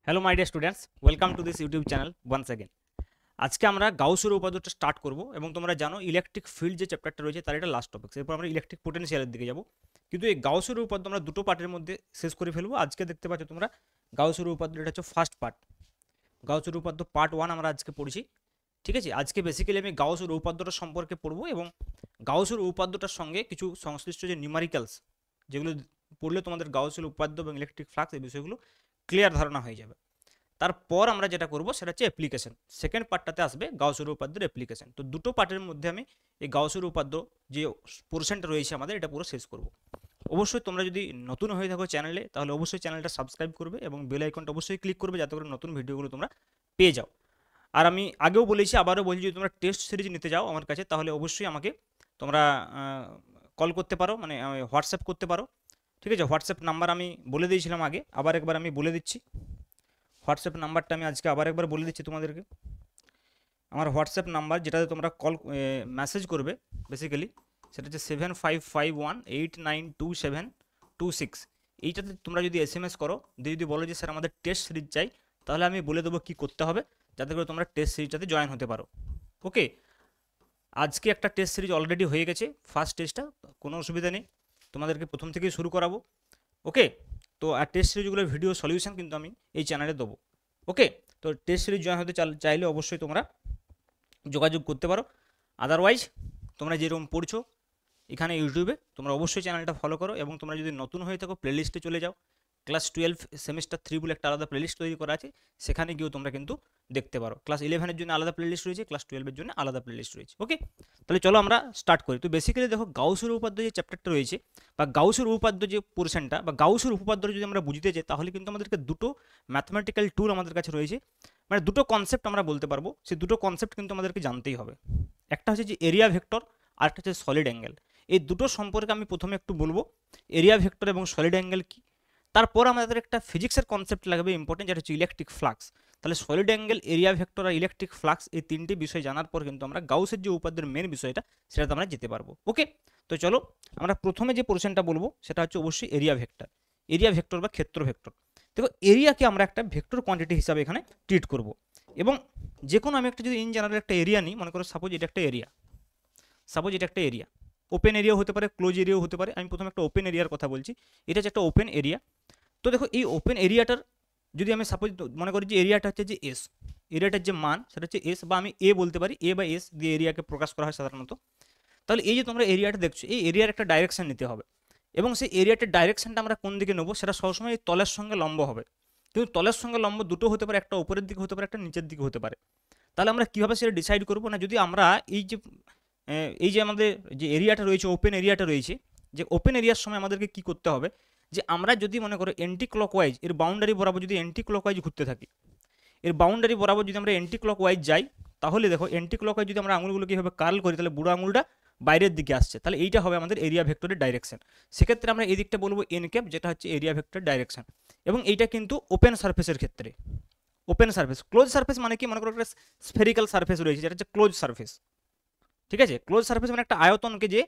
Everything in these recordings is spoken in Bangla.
Hello my dear students, welcome to this YouTube channel once again. আজকে আমরা গাউসের উপপাদ্যটা স্টার্ট করব এবং তোমরা জানো ইলেকট্রিক ফিল্ড যে চ্যাপ্টারটা রয়েছে তার এটা লাস্ট টপিক। এরপর আমরা ইলেকট্রিক পোটেনশিয়ালের দিকে যাব, কিন্তু এই গাউসের উপপাদ্য আমরা দুটো পার্টের মধ্যে শেষ করে ফেলবো। আজকে দেখতে পাচ্ছ তোমরা গাউসের উপপাদ্য, এটা হচ্ছে ফার্স্ট পার্ট। গাউসের উপপাদ্য পার্ট 1 আমরা আজকে পড়েছি, ঠিক আছে। আজকে বেসিক্যালি আমি গাউসের উপপাদ্যটা সম্পর্কে পড়বো এবং গাউসের উপপাদ্যটার সঙ্গে কিছু সংশ্লিষ্ট যে নিউমারিক্যালস, যেগুলো পড়লে তোমাদের গাউসের উপপাদ্য এবং ইলেকট্রিক ফ্লাক্স এই বিষয়গুলো ক্লিয়ার ধারণা হয়ে যাবে। তারপর আমরা যেটা করব সেটা হচ্ছে অ্যাপ্লিকেশন। সেকেন্ড পার্টটাতে আসবে গাউসের উপপাদ্যের অ্যাপ্লিকেশন। তো দুটো পার্টের মধ্যে আমি এই গাউসের উপপাদ্য যে পোর্শনটা রয়েছে আমাদের, এটা পুরো শেষ করব। অবশ্যই তোমরা যদি নতুন হয়ে থাকো চ্যানেলে, তাহলে অবশ্যই চ্যানেলটা সাবস্ক্রাইব করবে এবং বেল আইকনটা অবশ্যই ক্লিক করবে, যাতে করে নতুন ভিডিওগুলো তোমরা পেয়ে যাও। আর আমি আগেও বলেছি, আবারও বলছি, যদি তোমরা টেস্ট সিরিজ নিতে যাও আমার কাছে, তাহলে অবশ্যই আমাকে তোমরা কল করতে পারো, মানে হোয়াটসঅ্যাপ করতে পারো, ঠিক আছে। হোয়াটসঅ্যাপ নাম্বার আমি বলে দিয়েছিলাম আগে, আবার একবার আমি বলে দিচ্ছি। হোয়াটসঅ্যাপ নাম্বারটা আমি আজকে আবার একবার বলে দিচ্ছি তোমাদেরকে। আমার হোয়াটসঅ্যাপ নাম্বার, যেটাতে তোমরা কল মেসেজ করবে বেসিক্যালি, সেটা হচ্ছে 7551892726। এইটাতে তোমরা যদি SMS করো, দিয়ে যদি বলো যে স্যার আমাদের টেস্ট সিরিজ চাই, তাহলে আমি বলে দেবো কী করতে হবে, যাতে করে তোমরা টেস্ট সিরিজটাতে জয়েন হতে পারো। ওকে, আজকে একটা টেস্ট সিরিজ অলরেডি হয়ে গেছে, ফার্স্ট টেস্টটা, কোনো অসুবিধা নেই, তোমাদেরকে প্রথম থেকেই শুরু করাবো। ওকে, তো আর টেস্ট সিরিজগুলোর ভিডিও সলিউশন কিন্তু আমি এই চ্যানেলে দেবো। ওকে, তো টেস্ট সিরিজ জয়েন হতে চাইলে অবশ্যই তোমরা যোগাযোগ করতে পারো। আদারওয়াইজ তোমরা যেরকম পড়ছো এখানে ইউটিউবে, তোমরা অবশ্যই চ্যানেলটা ফলো করো এবং তোমরা যদি নতুন হয়ে থাকো প্লেলিস্টে চলে যাও। ক্লাস 12 সেমিস্টার 3 বলে একটা আলাদা প্লেলিস্ট তৈরি করা আছে, সেখানে গিয়েও তোমরা কিন্তু দেখতে পারো। ক্লাস 11-এর জন্য আলাদা প্লেলিস্ট রয়েছে, ক্লাস 12-এর জন্য আলাদা প্লেলিস্ট রয়েছে। ওকে, তাহলে চলো আমরা স্টার্ট করি। তো বেসিক্যালি দেখো, গাউসের উপপাদ্য যে চ্যাপ্টারটা রয়েছে, বা গাউসের উপপাদ্য যে পোর্শনটা, বা গাউসের উপপাদ্য যদি আমরা বুঝতে চাই, তাহলে কিন্তু আমাদেরকে দুটো ম্যাথমেটিক্যাল টুল আমাদের কাছে রয়েছে, মানে দুটো কনসেপ্ট আমরা বলতে পারবো। সেই দুটো কনসেপ্ট কিন্তু আমাদেরকে জানতেই হবে। একটা হচ্ছে যে এরিয়া ভেক্টর, আর একটা হচ্ছে সলিড অ্যাঙ্গেল। এই দুটো সম্পর্কে আমি প্রথমে একটু বলবো, এরিয়া ভেক্টর এবং সলিড অ্যাঙ্গেল কী। তারপর আমাদের একটা ফিজিক্সের কনসেপ্ট লাগবে ইম্পর্টেন্ট, যেটা হচ্ছে ইলেকট্রিক ফ্লাক্স। তাহলে সলিড অ্যাঙ্গেল, এরিয়া ভেক্টর আর ইলেকট্রিক ফ্লাক্স, এই তিনটি বিষয় জানার পর কিন্তু আমরা গাউসের যে উপপাদ্যের মেন বিষয়টা, সেটাতে আমরা যেতে পারবো। ওকে, তো চলো আমরা প্রথমে যে পোর্শনটা বলবো সেটা হচ্ছে অবশ্যই এরিয়া ভেক্টর। এরিয়া ভেক্টর বা ক্ষেত্র ভেক্টর। দেখো, এরিয়াকে আমরা একটা ভেক্টর কোয়ান্টিটি হিসাবে এখানে ট্রিট করব, এবং যে কোনো আমি একটা যদি ইন জেনারেল একটা এরিয়া নিই, মনে করো সাপোজ এটা একটা এরিয়া, ওপেন এরিয়াও হতে পারে, ক্লোজ এরিয়াও হতে পারে। আমি প্রথমে একটা ওপেন এরিয়ার কথা বলছি। এটা হচ্ছে একটা ওপেন এরিয়া। তো দেখো, এই ওপেন এরিয়াটার যদি আমি সাপোজ মনে করি যে এরিয়াটা হচ্ছে যে এস, এরিয়াটার যে মান সেটা হচ্ছে এস, বা আমি এ বলতে পারি, এ বা এস দিয়ে এরিয়াকে প্রকাশ করা হয় সাধারণত। তাহলে এই যে তোমরা এরিয়াটা দেখছো, এই এরিয়ার একটা ডাইরেকশন নিতে হবে, এবং সেই এরিয়াটার ডাইরেকশনটা আমরা কোন দিকে নেবো, সেটা সবসময় এই তলের সঙ্গে লম্ব হবে। কিন্তু তলের সঙ্গে লম্ব দুটো হতে পারে, একটা উপরের দিকে হতে পারে, একটা নিচের দিকে হতে পারে। তাহলে আমরা কীভাবে সেটা ডিসাইড করবো না, যদি আমরা এই যে আমাদের যে এরিয়াটা রয়েছে, ওপেন এরিয়াটা রয়েছে, যে ওপেন এরিয়ার সময় আমাদেরকে কী করতে হবে, যে আমরা যদি মনে করো অ্যান্টি ক্লকওয়াইজ, এর বাউন্ডারি বরাবর যদি অ্যান্টি ক্লকওয়াইজ ঘুরতে থাকি, এর বাউন্ডারি বরাবর যদি আমরা অ্যান্টি ক্লকওয়াইজ যাই, তাহলে দেখো অ্যান্টি ক্লকওয়াইজ যদি আমরা আঙুলগুলোকে কীভাবে কার্ল করি, তাহলে বুড়ো আঙুলটা বাইরের দিকে আসছে, তাহলে এইটা হবে আমাদের এরিয়া ভেক্টরের ডাইরেকশন। সেক্ষেত্রে আমরা এই দিকটা বলবো এন ক্যাপ, যেটা হচ্ছে এরিয়া ভেক্টর ডাইরেকশন। এবং এইটা কিন্তু ওপেন সারফেসের ক্ষেত্রে। ওপেন সারফেস, ক্লোজ সারফেস মানে কি, মনে করো একটা স্ফেরিক্যাল সারফেস রয়েছে, যেটা হচ্ছে ক্লোজ সারফেস, ঠিক আছে। ক্লোজ সারফেস মানে একটা আয়তনকে যে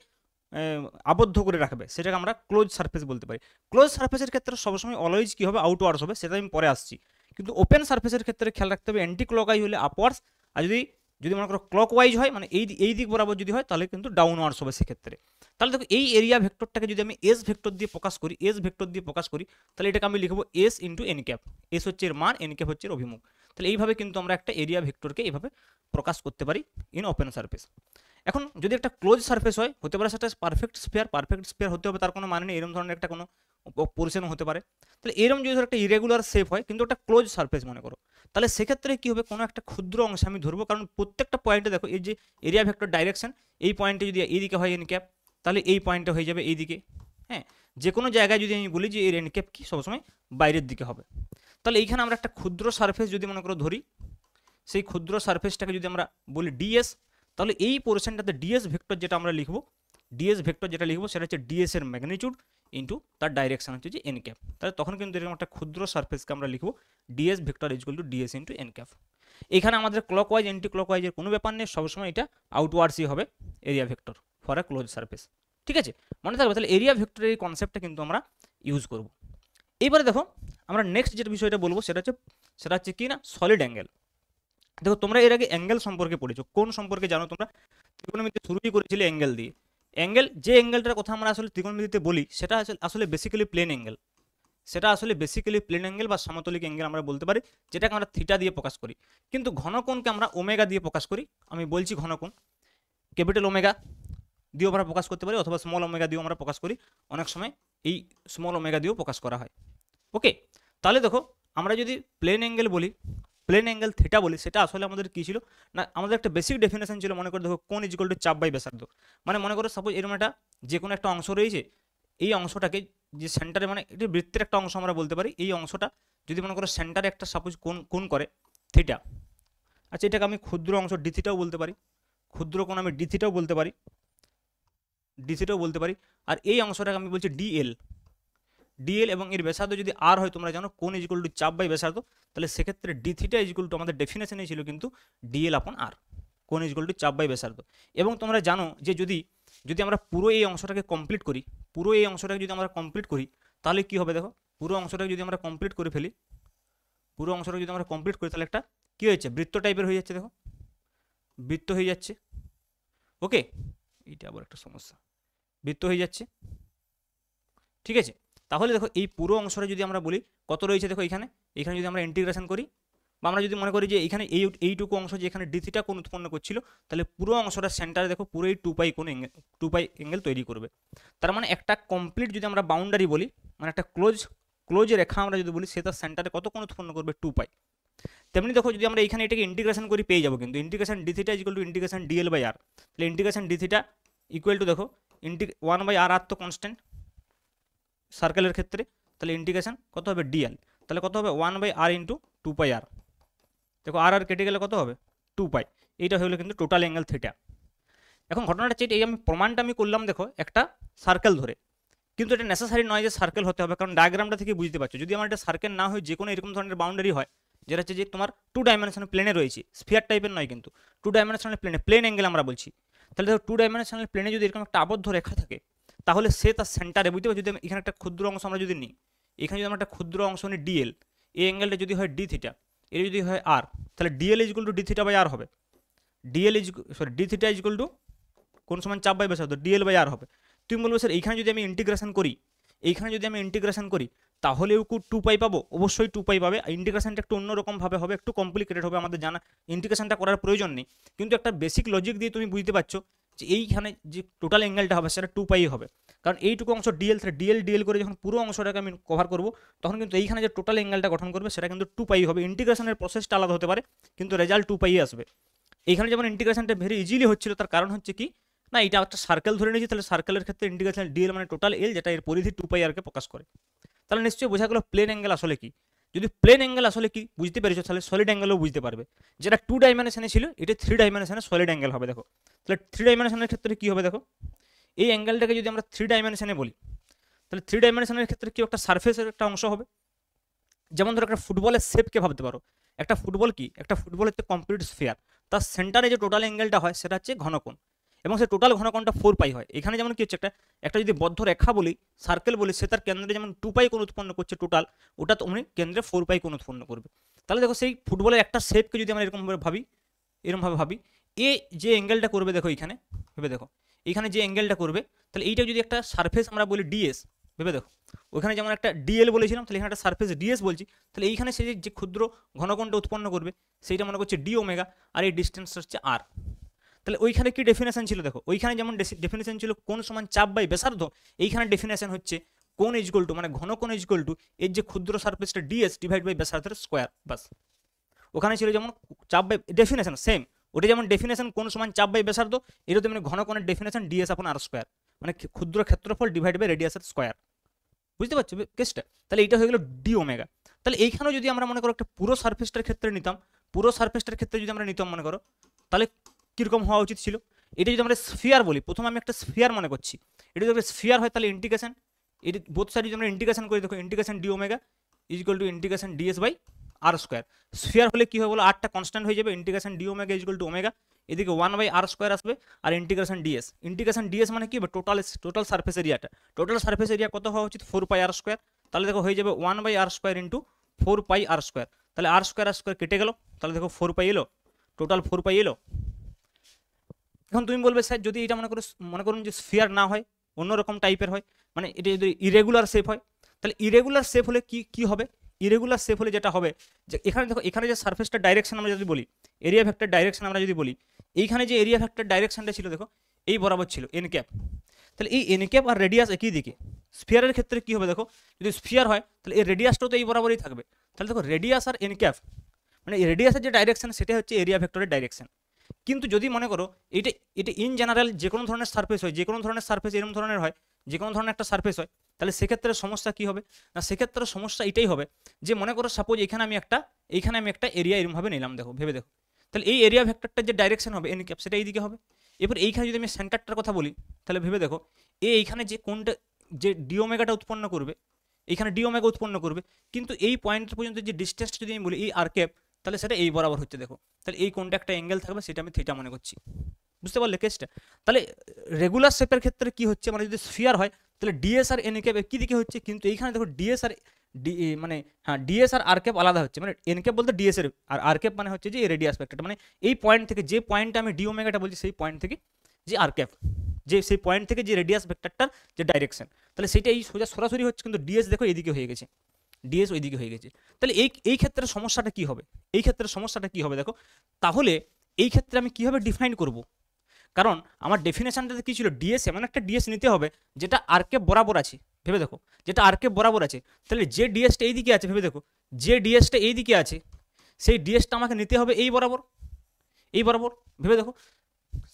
আবদ্ধ করে রাখবে, সেটাকে আমরা ক্লোজ সারফেস বলতে পারি। ক্লোজ সারফেসের ক্ষেত্রে সবসময় অলওয়েজ কী হবে, আউটওয়ার্ডস হবে, সেটা আমি পরে আসছি। কিন্তু ওপেন সারফেসের ক্ষেত্রে খেয়াল রাখতে হবে অ্যান্টি ক্লকওয়াইজ হলে আপওয়ার্ডস, আর যদি মনে করো ক্লকওয়াইজ হয়, মানে এই দিক বরাবর যদি হয়, তাহলে কিন্তু ডাউনওয়ার্ডস হবে সেক্ষেত্রে। তাহলে দেখো, এই এরিয়া ভেক্টরটাকে যদি আমি এস ভেক্টর দিয়ে প্রকাশ করি, তাহলে এটাকে আমি লিখবো S into N cap. S হচ্ছে এর মান, এন ক্যাপ হচ্ছে এর অভিমুখ। তাহলে এইভাবে কিন্তু আমরা একটা এরিয়া ভেক্টরকে এইভাবে প্রকাশ করতে পারি ইন ওপেন সারফেস। এখন যদি একটা ক্লোজ সারফেস হয়, হতে পারে সেটা পারফেক্ট স্ফিয়ার হতে হবে, তার কোনো মানে নেই, এরকম ধরনের একটা কোনো পোর্শন হতে পারে। তাহলে এরকম যদি একটা ইরেগুলার শেপ হয়, কিন্তু একটা ক্লোজ সারফেস মনে করো, তাহলে সেক্ষেত্রে কী হবে, কোনো একটা ক্ষুদ্র অংশ আমি ধরবো, কারণ প্রত্যেকটা পয়েন্টে দেখো, এই যে এরিয়া ভেক্টর ডাইরেকশন, এই পয়েন্টে যদি এইদিকে হয় এন ক্যাপ, তাহলে এই পয়েন্টে হয়ে যাবে এইদিকে। হ্যাঁ, যে কোনো জায়গায় যদি আমি বলি যে এর এন ক্যাপ কি সবসময় বাইরের দিকে হবে। তাহলে এইখানে আমরা একটা ক্ষুদ্র সারফেস যদি মনে করো ধরি, সেই ক্ষুদ্র সারফেসটাকে যদি আমরা বলি ডিএস, তাহলে এই পোর্শনটাতে ডিএস ভেক্টর যেটা আমরা লিখবো, সেটা হচ্ছে ডিএস এর ম্যাগনিটিউড ইন্টু তার ডাইরেকশন হচ্ছে যে এন ক্যাপ। তাহলে তখন কিন্তু এরকম একটা ক্ষুদ্র সারফেসকে আমরা লিখবো DS vector equal to DS into N cap. এখানে আমাদের ক্লকওয়াইজ অ্যান্টি ক্লকওয়াইজের কোনো ব্যাপার নেই, সবসময় এটা আউটওয়ার্ডসই হবে area vector for a close surface, ঠিক আছে, মনে থাকবে। তাহলে এরিয়া ভেক্টরের এই কনসেপ্টটা কিন্তু আমরা ইউজ করব। এইবারে দেখো আমরা নেক্সট যে বিষয়টা বলবো সেটা হচ্ছে কি না সলিড অ্যাঙ্গেল। দেখো তোমরা এর আগে অ্যাঙ্গেল সম্পর্কে পড়েছো, কোন সম্পর্কে জানো তোমরা? ত্রিকোণমিতি শুরুই করেছিলে অ্যাঙ্গেল দিয়ে। যে অ্যাঙ্গেলটার কথা আমরা আসলে ত্রিকোণমিতিতে বলি সেটা আসলে বেসিক্যালি প্লেন অ্যাঙ্গেল। সেটা আসলে বেসিক্যালি প্লেন অ্যাঙ্গেল বা সমতলিক অ্যাঙ্গেল আমরা বলতে পারি, যেটাকে আমরা থিটা দিয়ে প্রকাশ করি। কিন্তু ঘনকোণকে আমরা ওমেগা দিয়ে প্রকাশ করি। আমি বলছি ঘনকোণ ক্যাপিটাল ওমেগা দিয়েও আমরা প্রকাশ করতে পারি, অথবা স্মল ওমেগা দিয়েও আমরা প্রকাশ করি। অনেক সময় এই স্মল ওমেগা দিয়েও প্রকাশ করা হয়। ওকে, তাহলে দেখো আমরা যদি প্লেন অ্যাঙ্গেল বলি, প্লেন অ্যাঙ্গেল থিটা বলি, সেটা আসলে আমাদের কী ছিল না, আমাদের একটা বেসিক ডেফিনেশন ছিল। মনে করে দেখো কোণ ইকুয়াল টু চাপ বাই ব্যাসার্ধ। মানে মনে করো সাপোজ এরকম একটা যে কোনো একটা অংশ রয়েছে, এই অংশটাকে যে সেন্টারে, মানে এটি বৃত্তের একটা অংশ আমরা বলতে পারি, এই অংশটা যদি মনে করো সেন্টারে একটা সাপোজ কোণ করে থিটা। আচ্ছা, এটাকে আমি ক্ষুদ্র অংশ ডি থিটাও বলতে পারি, ক্ষুদ্র কোণ আমি ডি থিটাও বলতে পারি, আর এই অংশটাকে আমি বলছি ডিএল। এবং এর ব্যাসার্ধ যদি আর হয়, তোমরা জানো কোণ ইজ ইকুয়াল টু চাপ বাই ব্যাসার্ধ, তাহলে সেক্ষেত্রে D theta is equal two আমাদের ডেফিনেশনেই ছিল কিন্তু ডিএল আপন আর, কোণ ইজ ইকুয়াল টু চাপ বাই ব্যাসার্ধ। এবং তোমরা জানো যে যদি আমরা পুরো এই অংশটাকে কমপ্লিট করি, তাহলে কি হবে? দেখো পুরো অংশটাকে যদি আমরা কমপ্লিট করে ফেলি, তাহলে একটা কি হয়েছে, বৃত্ত টাইপের হয়ে যাচ্ছে। দেখো বৃত্ত হয়ে যাচ্ছে। ওকে, এইটা আবার একটা সমস্যা, বৃত্ত হয়ে যাচ্ছে। ঠিক আছে, তাহলে দেখো এই পুরো অংশটা যদি আমরা বলি কত রয়েছে, দেখো এখানে যদি আমরা ইন্টিগ্রেশন করি, বা আমরা যদি মনে করি যে এখানে এইটুকু অংশ যে এখানে ডি থিটা কোণ উৎপন্ন করছিল, তাহলে পুরো অংশটা সেন্টারে দেখো পুরো এই 2 পাই অ্যাঙ্গেল তৈরি করবে। তার মানে একটা কমপ্লিট যদি আমরা বাউন্ডারি বলি, মানে একটা ক্লোজ রেখা আমরা যদি বলি, সে তার সেন্টারে কত কোণ উৎপন্ন করবে? 2 পাই। তেমনি দেখো যদি আমরা এখানে এটাকে ইন্টিগ্রেশন করি পেয়ে যাবো কিন্তু integration d theta equal to integration dl by r. তাহলে integration d theta equal to দেখো 1 বাই আর তো কনস্ট্যান্ট সার্কেলের ক্ষেত্রে, তাহলে ইন্টিগ্রেশন কত হবে? ডিএল। তাহলে কত হবে? 1 বাই আর ইন্টু 2 পাই আর। দেখো আর কেটে গেলে কত হবে? 2 পাই। এইটা হলো কিন্তু টোটাল অ্যাঙ্গেল থিটা। এখন ঘটনাটা হচ্ছে এই প্রমাণটা আমি করলাম দেখো একটা সার্কেল ধরে, কিন্তু এটা নেসেসারি নয় যে সার্কেল হতে হবে, কারণ ডায়াগ্রামটা থেকে বুঝতে পারছো যদি আমার এটা সার্কেল না হয়, যে কোনো এরকম ধরনের বাউন্ডারি হয় যেটা হচ্ছে যে তোমার 2 ডাইমেনশনাল প্লেনে রয়েছে, স্ফিয়ার টাইপের নয় কিন্তু 2 ডাইমেনশনাল প্লেন অ্যাঙ্গেল আমরা বলছি। তাহলে দেখো 2 ডাইমেনশনাল প্লেনে যদি এরকম একটা আবদ্ধ রেখা থাকে, তাহলে সে তার সেন্টারে, বুঝতে পারছো, যদি এখানে একটা ক্ষুদ্র অংশ আমরা যদি নিই, এখানে যদি আমরা একটা ক্ষুদ্র অংশ নিই ডিএল, এই অ্যাঙ্গেলটা যদি হয় ডি থিটা, এর যদি হয় আর, তাহলে dl is equal to d theta by r হবে। D theta is equal to কোন সমান চাপ বাই ব্যাসার্ধ, ডিএল বাই আর হবে। তুমি বলবো স্যার এইখানে যদি আমি ইন্টিগ্রেশন করি, তাহলেও 2 পাই পাবো? অবশ্যই 2 পাই পাবে। ইন্টিগ্রেশনটা একটু অন্যরকমভাবে হবে, একটু কমপ্লিকেটেড হবে, আমাদের জানা ইন্টিগ্রেশনটা করার প্রয়োজন নেই, কিন্তু একটা বেসিক লজিক দিয়ে তুমি বুঝতে পারছো যে এইখানে যে টোটাল অ্যাঙ্গেলটা হবে সেটা 2 পাই হবে, কারণ এইটুকু অংশ ডিএল করে যখন পুরো অংশটাকে আমি কভার করব, তখন কিন্তু এইখানে যে টোটাল অ্যাঙ্গেলটা গঠন করবে সেটা কিন্তু 2 পাই হবে। ইন্টিগ্রেশনের প্রসেসটা আলাদা হতে পারে, কিন্তু রেজাল্ট 2 পাই আসবে। এইখানে যেমন ইন্টিগ্রেশনটা ভেরি ইজিলি হচ্ছিল, তার কারণ হচ্ছে কি না, এটা একটা সার্কেল ধরে নিয়েছি, তাহলে সার্কেলের ক্ষেত্রে ইন্টিগ্রেশন ডিএল মানে টোটাল এল, যেটা এর পরিধি 2 পাই আরকে প্রকাশ করে। তাহলে নিশ্চয়ই বোঝা গেল প্লেন অ্যাঙ্গেল আসলে কি। যদি প্লেন অ্যাঙ্গেল আসলে কি বুঝতে পেরেছো, তাহলে সলিড অ্যাঙ্গেলও বুঝতে পারবে। যেটা 2 ডাইমেনশনে ছিল, এটা 3 ডাইমেনশনে সলিড অ্যাঙ্গেল হবে। দেখো তাহলে 3 ডাইমেনশনের ক্ষেত্রে কি হবে? দেখো এই অ্যাঙ্গেলটাকে যদি আমরা 3 ডাইমেনশনে বলি, তাহলে 3 ডাইমেনশনের ক্ষেত্রে কি একটা সারফেসের একটা অংশ হবে। যেমন ধরো একটা ফুটবলের শেপকে ভাবতে পারো, একটা ফুটবল হচ্ছে কমপ্লিট স্ফিয়ার, তার সেন্টারে যে টোটাল অ্যাঙ্গেলটা হয় সেটা হচ্ছে ঘনকোণ, এবং সেই টোটাল ঘনকোণটা 4 পাই হয়। এখানে যেমন কি হচ্ছে, একটা যদি বদ্ধ রেখা বলি, সার্কেল বলি, সে তার কেন্দ্রে যেমন 2 পাই কোণ উৎপন্ন করছে টোটাল, ওটা তুমি কেন্দ্রে 4 পাই কোণ উৎপন্ন করবে। তাহলে দেখো সেই ফুটবলের একটা শেপকে যদি আমরা এরকমভাবে ভাবি, এ যে অ্যাঙ্গেলটা করবে, দেখো এখানে ভেবে দেখো, এখানে যে অ্যাঙ্গেলটা করবে, তাহলে এইটা যদি একটা সারফেস আমরা বলি ডিএস, ভেবে দেখো ওখানে যেমন একটা ডিএল বলেছিলাম, তাহলে এখানে একটা সারফেস ডিএস বলছি, তাহলে এইখানে সে যে ক্ষুদ্র ঘনকোণটা উৎপন্ন করবে সেইটা মনে করছে ডি ওমেগা, আর এই ডিস্টেন্স হচ্ছে আর। তাহলে ওইখানে কি ডেফিনেশন ছিল? দেখো ওইখানে যেমন ডেফিনেশন ছিল কোণ সমান চাপ বাই ব্যাসার্ধ, এইখানে ডেফিনেশন হচ্ছে কোণ ইজ ইকুয়াল টু, মানে ঘনকোণ ইজ ইকুয়াল টু এর যে ক্ষুদ্র সারফেসটা ডিএস ডিভাইড বাই ব্যাসার্ধের স্কোয়ার। বাস, ওখানে ছিল যেমন চাপ বাই ডেফিনেশন সেম, ওটা যেমন ডেফিনেশন কোণ সমান চাপ বাই ব্যাসার্ধ, এটা তেমনি ঘনকোণের ডেফিনেশন ডিএস আপন আর স্কোয়ার, মানে ক্ষুদ্র ক্ষেত্রফল ডিভাইড বাই রেডিয়াসের স্কোয়ার। বুঝতে পারছো কেসটা? তাহলে এইটা হয়ে গেল ডি ওমেগা। তাহলে এইখানেও যদি আমরা মনে করো একটা পুরো সারফেসটার ক্ষেত্রে নিতাম, যদি আমরা নিতাম মনে করো, তাহলে কীরকম হওয়া উচিত ছিল? এটা যদি আমরা স্ফিয়ার বলি, প্রথমে আমি একটা স্ফিয়ার মনে করছি, এটা যদি স্ফিয়ার হয় তাহলে ইন্টিগ্রেশন, এটি বোথ সাইড যদি আমরা ইন্টিগ্রেশন করি, দেখো integration D omega is equal to integration DS by R square. Sphere হলে কি হবে বলো, আরটা কনস্ট্যান্ট হয়ে যাবে, integration D omega is equal to omega, এদিকে 1 বাই আর স্কোয়ার আসবে, আর ইন্টিগ্রেশন ডিএস মানে কি হবে? টোটাল সারফেস এরিয়াটা, টোটাল সারফেস এরিয়া কত হওয়া উচিত? 4 পাই আর স্কোয়ার। তাহলে দেখো হয়ে যাবে 1/r² ইন্টু 4πr²। তাহলে r² কেটে গেল, তাহলে দেখো 4π এলো, টোটাল 4π এলো। এখন তুমি বলবে স্যার যদি এটা মনে করুন যে স্ফিয়ার না হয়, অন্যরকম টাইপের হয়, মানে এটা যদি ইরেগুলার শেপ হয়, তাহলে ইরেগুলার শেপ হলে কি হবে? ইরেগুলার শেপ হলে যেটা হবে যে এখানে দেখো, এখানে যে সারফেসটার ডাইরেকশন আমরা যদি বলি, এরিয়া ভেক্টর ডাইরেকশন আমরা যদি বলি, এইখানে যে এরিয়া ভেক্টর ডাইরেকশনটা ছিল দেখো এই বরাবর ছিল n ক্যাপ। তাহলে এই n ক্যাপ আর রেডিয়াস একই দিকে। স্ফিয়ারের ক্ষেত্রে কি হবে দেখো, যদি স্ফিয়ার হয় তাহলে এই রেডিয়াসটাও তো এই বরাবরই থাকবে। তাহলে দেখো রেডিয়াস আর n ক্যাপ, মানে এই রেডিয়াসের যে ডাইরেকশন সেটা হচ্ছে এরিয়া ভেক্টরের ডাইরেকশন। কিন্তু যদি মনে করো এটা এটা ইন জেনারেল যে কোনো ধরনের সারফেস হয়, যে কোনো ধরনের সারফেস এরকম ধরনের হয়, যে কোনো ধরনের একটা সারফেস হয়, তাহলে সেক্ষেত্রে সমস্যা কি হবে না, সেক্ষেত্রে সমস্যা এটাই হবে যে মনে করো সাপোজ এইখানে আমি একটা এরিয়া এরকমভাবে নিলাম, দেখো ভেবে দেখো, তাহলে এই এরিয়া ভেক্টরটার যে ডাইরেকশন হবে n ক্যাপ সেটা এইদিকে হবে। এবার এইখানে যদি আমি সেন্টারটার কথা বলি, তাহলে ভেবে দেখো এইখানে যে কোনটা যে ডি ওমেগাটা উৎপন্ন করবে, এইখানে ডি ওমেগা উৎপন্ন করবে, কিন্তু এই পয়েন্ট পর্যন্ত যে ডিস্টেন্স যদি আমি বলি এই আর ক্যাপ, তাহলে সেটা এই বরাবর হচ্ছে দেখো। তাহলে এই কোনটা একটা অ্যাঙ্গেল থাকবে সেটা আমি থিটা মনে করছি, বুঝতে পারলে কেসটা? তাহলে রেগুলার শেপের ক্ষেত্রে কি হচ্ছে, মানে যদি স্ফিয়ার হয় তাহলে ডিএস আর এন ক্যাপ একই দিকে হচ্ছে, কিন্তু এইখানে দেখো ডিএস আর মানে হ্যাঁ ডিএস আর আর ক্যাপ আলাদা হচ্ছে, মানে এন ক্যাপ বলতে ডিএস এর, আর আর ক্যাপ মানে হচ্ছে যে রেডিয়াস ভেক্টরটা, মানে এই পয়েন্ট থেকে যে পয়েন্টটা আমি ডি ওমেগাটা বলছি সেই পয়েন্ট থেকে যে আর ক্যাপ, যে সেই পয়েন্ট থেকে যে রেডিয়াস ভেক্টরটার যে ডাইরেকশন, তাহলে সেটা এই সরাসরি হচ্ছে, কিন্তু ডিএস দেখো এইদিকে হয়ে গেছে, ডিএস ওইদিকে হয়ে গেছে। তাহলে এই ক্ষেত্রে সমস্যাটা কি হবে, এই ক্ষেত্রে সমস্যাটা কি হবে দেখো, তাহলে এই ক্ষেত্রে আমি কিভাবে ডিফাইন করব? কারণ আমার ডেফিনেশনটাতে কি ছিল, ডিএস এমন একটা ডিএস নিতে হবে যেটা আরকে বরাবর আছে, ভেবে দেখো যেটা আরকে বরাবর আছে। তাহলে যে ডিএসটা এই দিকে আছে, ভেবে দেখো যে ডিএসটা এই দিকে আছে সেই ডিএসটা আমাকে নিতে হবে এই বরাবর, এই বরাবর, ভেবে দেখো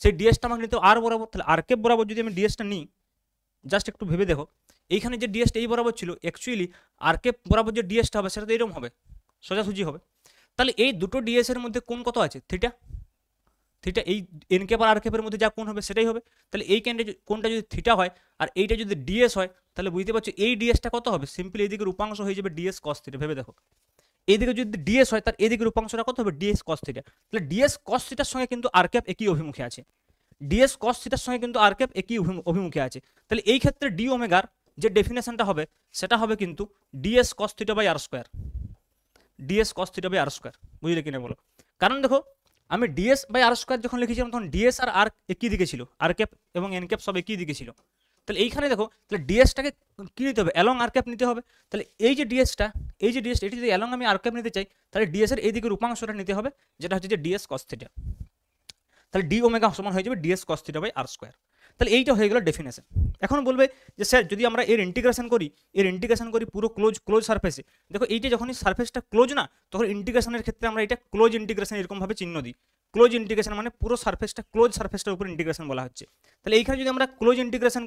সেই ডিএসটা আমাকে নিতে হবে আর বরাবর। তাহলে আরকে বরাবর যদি আমি ডিএসটা নিই, জাস্ট একটু ভেবে দেখো এইখানে যে ডিএসটা এই বরাবর ছিল, অ্যাকচুয়ালি আরকে বরাবর যে ডিএসটা হবে সেটা তো এরকম হবে, সোজাসুজি হবে। তাহলে এই দুটো ডিএস এর মধ্যে কোণ কত আছে, থিটা, থিটা এই এন ক্যাপ আর আর ক্যাপের মধ্যে যা কোণ হবে সেটাই হবে। তাহলে এই কোণটা যদি থিটা হয় আর এইটা যদি ডিএস হয়, তাহলে বুঝতে পারছো এই ডিএসটা কত হবে, সিম্পলি এইদিকে উপাংশ হয়ে যাবে ডিএস কস থিটা। ভেবে দেখো এইদিকে যদি ডিএস হয় তার এইদিকে উপাংশটা কত হবে, ডিএস কস থিটা। তাহলে ডিএস কস থিটার সঙ্গে কিন্তু আর ক্যাপ একই অভিমুখে আছে, ডিএস কস থিটার সঙ্গে কিন্তু আর ক্যাপ একই অভিমুখে আছে। তাহলে এই ক্ষেত্রে ডি ওমেগার যে ডেফিনেশনটা হবে সেটা হবে কিন্তু DS cos theta by R square, DS cos theta by R square, বুঝলে কিনা বলো? কারণ দেখো আমি ডিএস বাই আর স্কোয়ার যখন লিখেছিলাম তখন ডিএস আর আর একই দিকে ছিল, আর ক্যাপ এবং এন ক্যাপ সব একই দিকে ছিল। তাহলে এইখানে দেখো তাহলে ডিএসটাকে কী নিতে হবে, অ্যালং আর ক্যাপ নিতে হবে। তাহলে এই যে ডিএসটা এটি যদি অ্যালং আমি আর ক্যাপ নিতে চাই, তাহলে ডিএস এর এই দিকের উপাংশটা নিতে হবে, যেটা হচ্ছে যে ডিএস কস থিটা। তাহলে ডি ওমেগা সমান হয়ে যাবে DS cos theta by R square. তাহলে এইটা হয়ে গেল ডেফিনেশন। এখন বলবে যে স্যার যদি আমরা এর ইন্টিগ্রেশন করি পুরো ক্লোজ সারফেসে, দেখো এইটা যখনই সারফেসটা ক্লোজ না, তখন ইন্টিগ্রেশনের ক্ষেত্রে আমরা এটা ক্লোজ ইন্টিগ্রেশন এরকমভাবে চিহ্ন দিই। ক্লোজ ইন্টিগ্রেশন মানে পুরো সারফেসটা ক্লোজ সারফেসটার উপর ইন্টিগ্রেশন বলা হচ্ছে। তাহলে এইখানে যদি আমরা ক্লোজ ইন্টিগ্রেশন